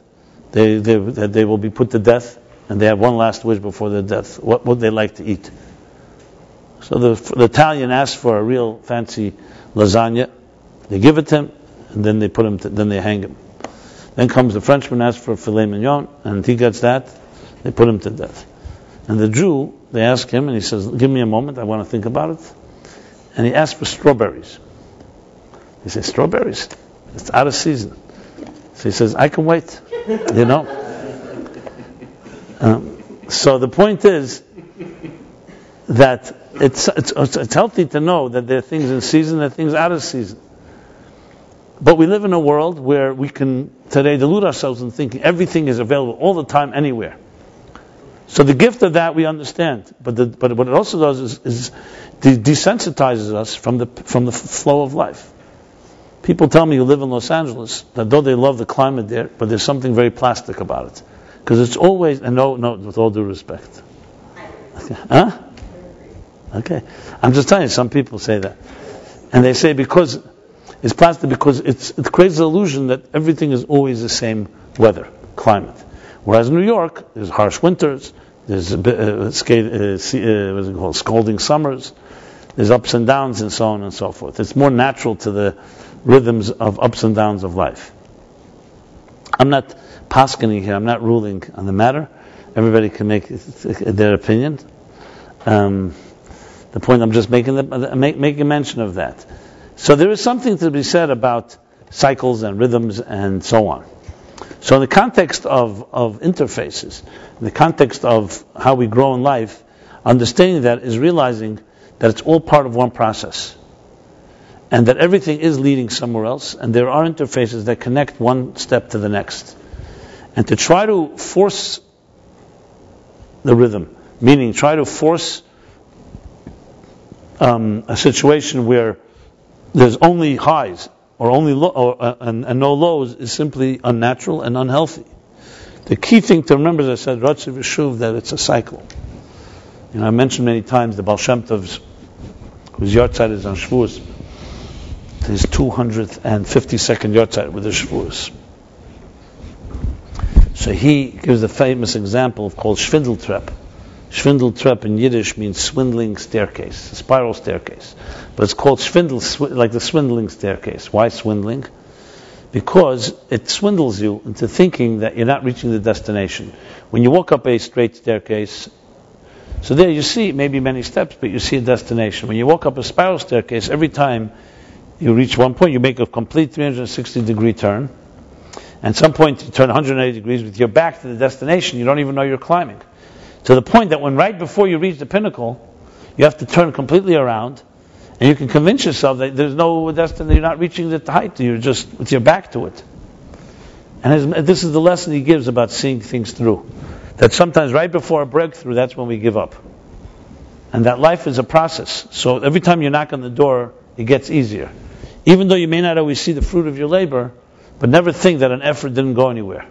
they will be put to death, and they have one last wish before their death. What would they like to eat? So the Italian asks for a real fancy lasagna. They give it to him, and then they hang him. Then comes the Frenchman, asks for filet mignon, and he gets that. They put him to death. And the Jew, they ask him, and he says, "Give me a moment, I want to think about it." And he asks for strawberries. He says, "Strawberries? It's out of season." So he says, "I can wait." So the point is that it's healthy to know that there are things in season, there are things out of season. But we live in a world where we can today delude ourselves in thinking everything is available all the time, anywhere. So the gift of that we understand, but what it also does is desensitizes us from the flow of life. People tell me who live in Los Angeles that though they love the climate there, but there's something very plastic about it, because it's always, and no, with all due respect. Huh? Okay, I'm just telling you. Some people say that, and they say because it's plastic, because it creates the illusion that everything is always the same weather, climate. Whereas in New York, there's harsh winters, there's scalding summers, there's ups and downs, and so on and so forth. It's more natural to rhythms of ups and downs of life. I'm not paskening here, I'm not ruling on the matter. Everybody can make their opinion. The point I'm just making mention of that. So there is something to be said about cycles and rhythms and so on. So in the context of interfaces, in the context of how we grow in life, understanding that is realizing that it's all part of one process. And that everything is leading somewhere else, and there are interfaces that connect one step to the next. And to try to force the rhythm, meaning try to force a situation where there's only highs or only and no lows, is simply unnatural and unhealthy. The key thing to remember, as I said, Ratziv Yeshuv, that it's a cycle. I mentioned many times the Baal Shem Tov's, whose yahrzeit is on Shavuos, his 252nd yahrzeit with the Shavuos. So he gives a famous example called Schwindeltreppe. Schwindeltreppe in Yiddish means swindling staircase, a spiral staircase. But it's called like the swindling staircase. Why swindling? Because it swindles you into thinking that you're not reaching the destination. When you walk up a straight staircase, so there you see maybe many steps, but you see a destination. When you walk up a spiral staircase, every time you reach one point, you make a complete 360-degree turn. And at some point, you turn 180 degrees with your back to the destination. You don't even know you're climbing. To the point that when right before you reach the pinnacle, you have to turn completely around, and you can convince yourself that there's no destination, you're not reaching the height, you're just with your back to it. And this is the lesson he gives about seeing things through. That sometimes right before a breakthrough, that's when we give up. And that life is a process. So every time you knock on the door, it gets easier. Even though you may not always see the fruit of your labor, but never think that an effort didn't go anywhere.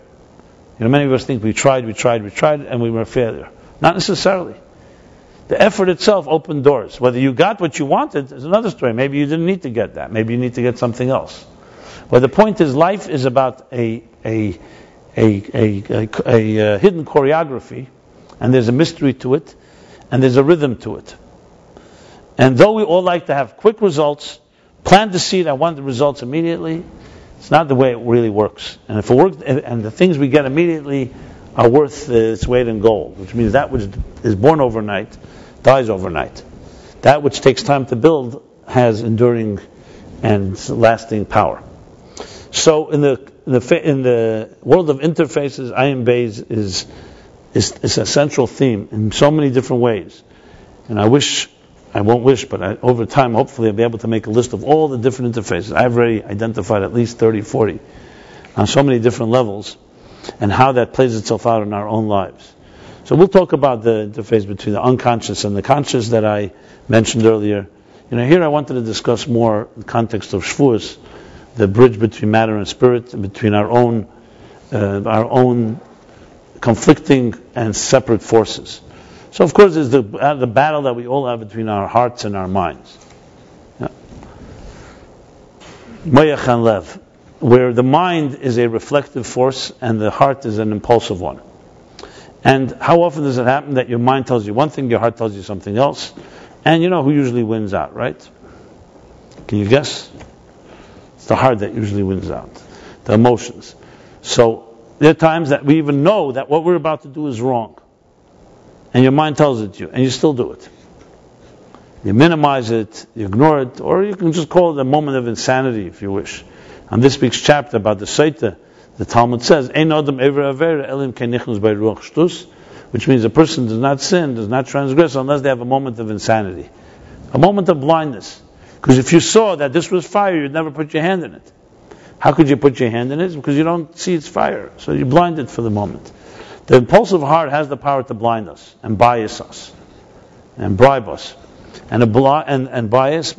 Many of us think we tried, and we were a failure. Not necessarily. The effort itself opened doors. Whether you got what you wanted is another story. Maybe you didn't need to get that. Maybe you need to get something else. But the point is, life is about a hidden choreography, and there's a mystery to it, and there's a rhythm to it. And though we all like to have quick results, plant the seed, I want the results immediately, it's not the way it really works. And if it works, and the things we get immediately are worth its weight in gold, which means that which is born overnight dies overnight. That which takes time to build has enduring and lasting power. So in the world of interfaces, Ayin Beis is a central theme in so many different ways. And over time, hopefully, I'll be able to make a list of all the different interfaces. I've already identified at least 30, 40 on so many different levels, and how that plays itself out in our own lives. So we'll talk about the interface between the unconscious and the conscious that I mentioned earlier. Here I wanted to discuss more the context of Shavuos, the bridge between matter and spirit, and between our own conflicting and separate forces. So of course there's the battle that we all have between our hearts and our minds. Moyach and Lev, where the mind is a reflective force and the heart is an impulsive one. And how often does it happen that your mind tells you one thing, your heart tells you something else? And you know who usually wins out, right? Can you guess? It's the heart that usually wins out. The emotions. So there are times that we even know that what we're about to do is wrong. And your mind tells it to you, and you still do it. You minimize it, you ignore it, or you can just call it a moment of insanity if you wish. On this week's chapter about the Seita, the Talmud says, Ein Adam Ever Aver Elim Kenichnus by Ruach Shtus, which means a person does not sin, does not transgress unless they have a moment of insanity. A moment of blindness. Because if you saw that this was fire, you'd never put your hand in it. How could you put your hand in it? Because you don't see it's fire. So you're blinded for the moment. The impulsive heart has the power to blind us and bias us and bribe us. And bias,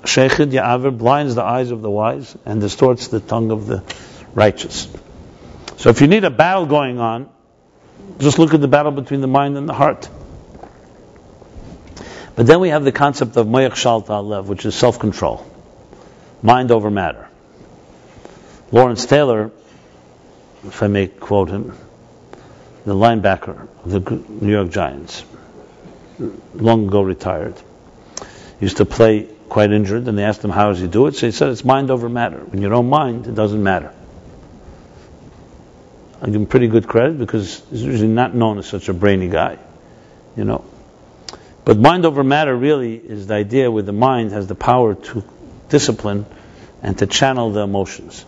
Sheikhid Ya'aver, blinds the eyes of the wise and distorts the tongue of the righteous. So if you need a battle going on, just look at the battle between the mind and the heart. But then we have the concept of Moyach Shalta Lev, which is self-control. Mind over matter. Lawrence Taylor, if I may quote him, the linebacker of the New York Giants, long ago retired, used to play quite injured, and they asked him, how does he do it? So he said, it's mind over matter. When you don't mind, it doesn't matter. I give him pretty good credit because he's usually not known as such a brainy guy, you know. But mind over matter really is the idea where the mind has the power to discipline and to channel the emotions.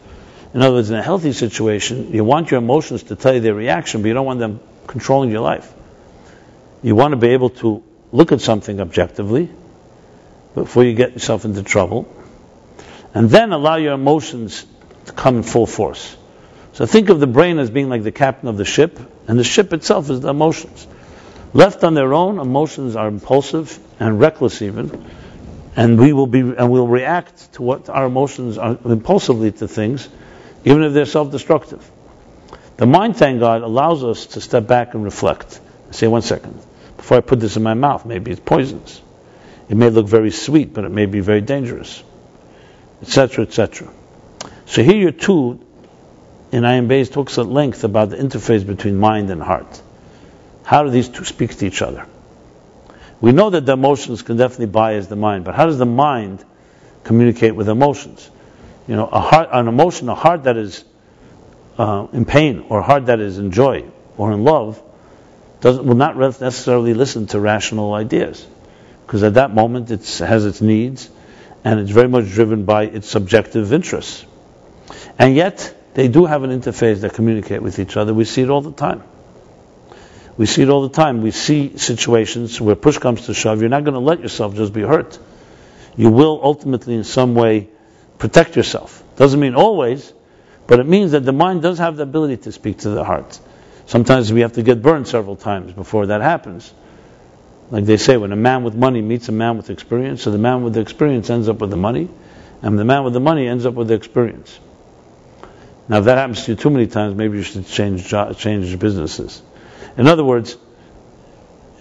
In other words, in a healthy situation, you want your emotions to tell you their reaction, but you don't want them controlling your life. You want to be able to look at something objectively before you get yourself into trouble, and then allow your emotions to come in full force. So think of the brain as being like the captain of the ship, and the ship itself is the emotions. Left on their own, emotions are impulsive and reckless even, and we'll react to what our emotions are impulsively to things, even if they're self-destructive. The mind, thank God, allows us to step back and reflect. Say, 1 second, before I put this in my mouth, maybe it's poisonous. It may look very sweet, but it may be very dangerous, etc., etc. So here you're two, in Ayin Beis talks at length about the interface between mind and heart. How do these two speak to each other? We know that the emotions can definitely bias the mind, but how does the mind communicate with emotions? You know, a heart that is in pain, or a heart that is in joy or in love, will not necessarily listen to rational ideas, because at that moment it has its needs, and it's very much driven by its subjective interests. And yet, they do have an interface that communicate with each other. We see it all the time. We see situations where push comes to shove. You're not going to let yourself just be hurt. You will ultimately, in some way, protect yourself. Doesn't mean always, but it means that the mind does have the ability to speak to the heart. Sometimes we have to get burned several times before that happens. Like they say, when a man with money meets a man with experience, so the man with the experience ends up with the money, and the man with the money ends up with the experience. Now, if that happens to you too many times, maybe you should change businesses. In other words,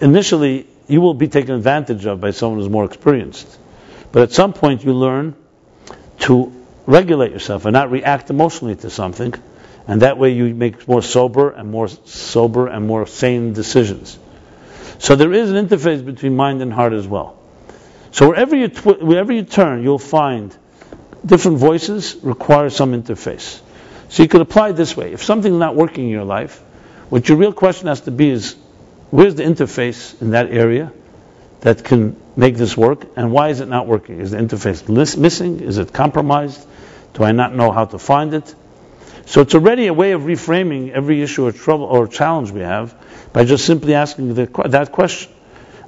initially, you will be taken advantage of by someone who's more experienced. But at some point, you learn to regulate yourself and not react emotionally to something, and that way you make more sober and more sane decisions. So there is an interface between mind and heart as well. So wherever you turn, you'll find different voices require some interface. So you could apply it this way. If something's not working in your life, what your real question has to be is, where's the interface in that area that can make this work, and why is it not working? Is the interface missing? Is it compromised? Do I not know how to find it? So it's already a way of reframing every issue or trouble or challenge we have by just simply asking that question.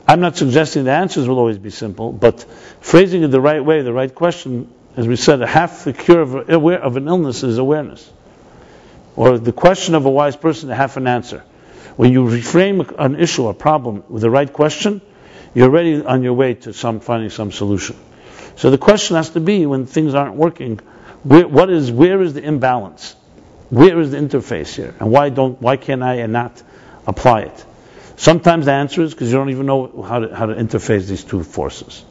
I'm not suggesting the answers will always be simple, but phrasing it the right way, the right question, as we said, half the cure of an illness is awareness. Or the question of a wise person, half an answer. When you reframe an issue or problem with the right question, you're already on your way to finding some solution. So the question has to be, when things aren't working, where is the imbalance? Where is the interface here? And why can't I not apply it? Sometimes the answer is because you don't even know how to interface these two forces.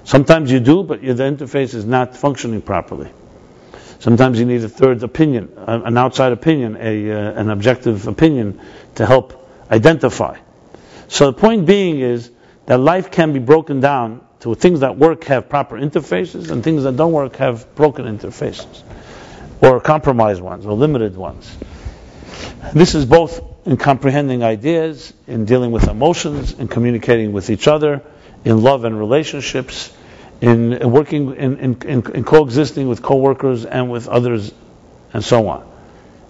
Sometimes you do, but the interface is not functioning properly. Sometimes you need a third opinion, an outside opinion, an objective opinion to help identify. So the point being is that life can be broken down to things that work have proper interfaces, and things that don't work have broken interfaces, or compromised ones, or limited ones. This is both in comprehending ideas, in dealing with emotions, in communicating with each other, in love and relationships, in working, in coexisting with co-workers and with others, and so on.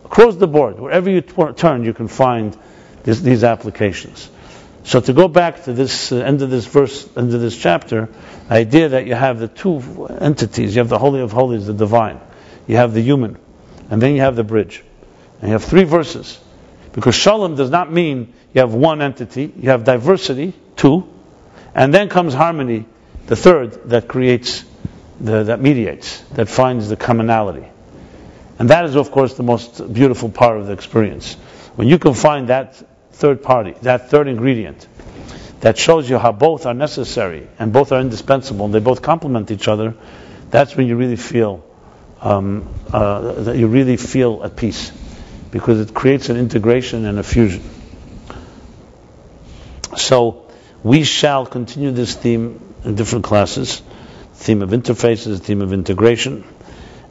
Across the board, wherever you turn, you can find these applications. So to go back to this end of this verse, end of this chapter, the idea that you have the two entities, you have the Holy of Holies, the divine, you have the human, and then you have the bridge. And you have 3 verses. Because Shalom does not mean you have one entity, you have diversity, 2, and then comes harmony, the third, that creates, that mediates, that finds the commonality. And that is, of course, the most beautiful part of the experience. When you can find that third party, that third ingredient, that shows you how both are necessary and both are indispensable and they both complement each other, that's when you really feel at peace, because it creates an integration and a fusion. So we shall continue this theme in different classes. theme of interfaces, theme of integration.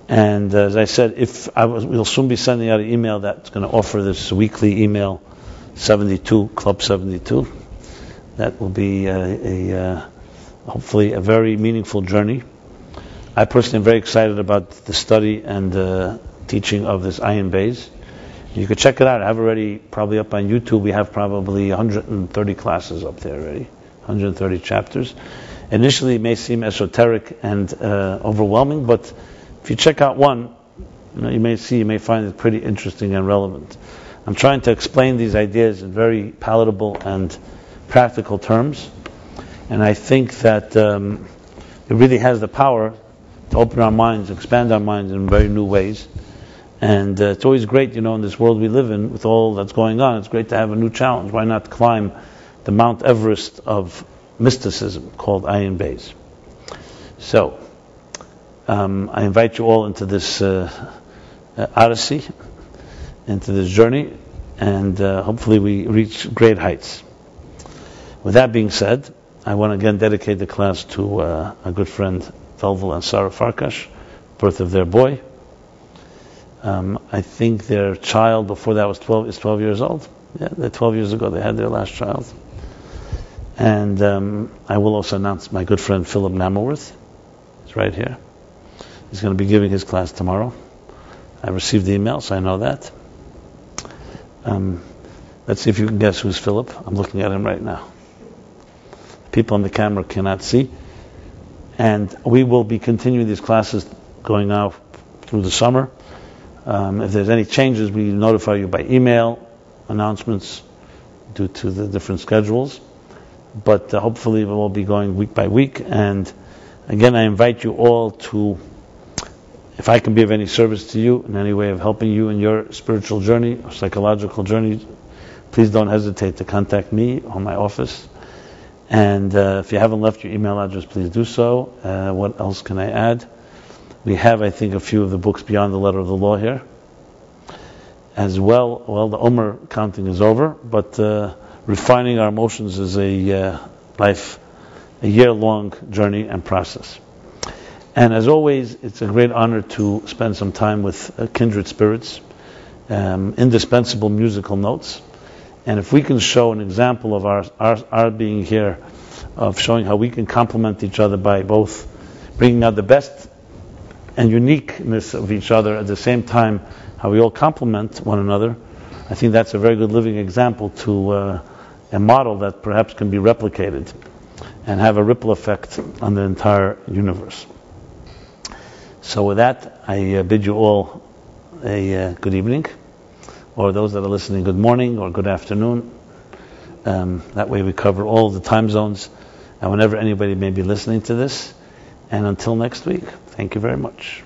And as I said, we'll soon be sending out an email that's going to offer this weekly email 72, Club 72. That will be hopefully a very meaningful journey. I personally am very excited about the study and teaching of this Ayin Beis. You can check it out. I have already, probably up on YouTube, we have probably 130 classes up there already, 130 chapters. Initially it may seem esoteric and overwhelming, but if you check out one, you may find it pretty interesting and relevant. I'm trying to explain these ideas in very palatable and practical terms, and I think that it really has the power to open our minds, expand our minds in very new ways. And it's always great, in this world we live in, with all that's going on, it's great to have a new challenge. Why not climb the Mount Everest of mysticism called Ayin Beis? So, I invite you all into this odyssey, into this journey, and hopefully we reach great heights. With that being said, I want to again dedicate the class to a good friend, Velvel and Sarah Farkash, birth of their boy. I think their child before that is 12 years old. Yeah, 12 years ago they had their last child. And I will also announce my good friend Philip Namelworth. He's right here. He's going to be giving his class tomorrow. I received the email, so I know that. Let's see if you can guess who's Philip. I'm looking at him right now. People on the camera cannot see. And we will be continuing these classes going out through the summer. If there's any changes, we notify you by email, announcements due to the different schedules. But hopefully we will be going week by week. And again, I invite you all to, if I can be of any service to you in any way of helping you in your spiritual journey or psychological journey, please don't hesitate to contact me or my office. And if you haven't left your email address, please do so. What else can I add? We have, I think, a few of the books beyond the letter of the law here. As well, the Omer counting is over, but refining our emotions is a year-long journey and process. And as always, it's a great honor to spend some time with kindred spirits, indispensable musical notes. And if we can show an example of our being here, of showing how we can complement each other by both bringing out the best and uniqueness of each other at the same time, how we all complement one another, I think that's a very good living example to a model that perhaps can be replicated and have a ripple effect on the entire universe. So with that, I bid you all a good evening, or those that are listening, good morning or good afternoon. That way we cover all the time zones and whenever anybody may be listening to this. And until next week, thank you very much.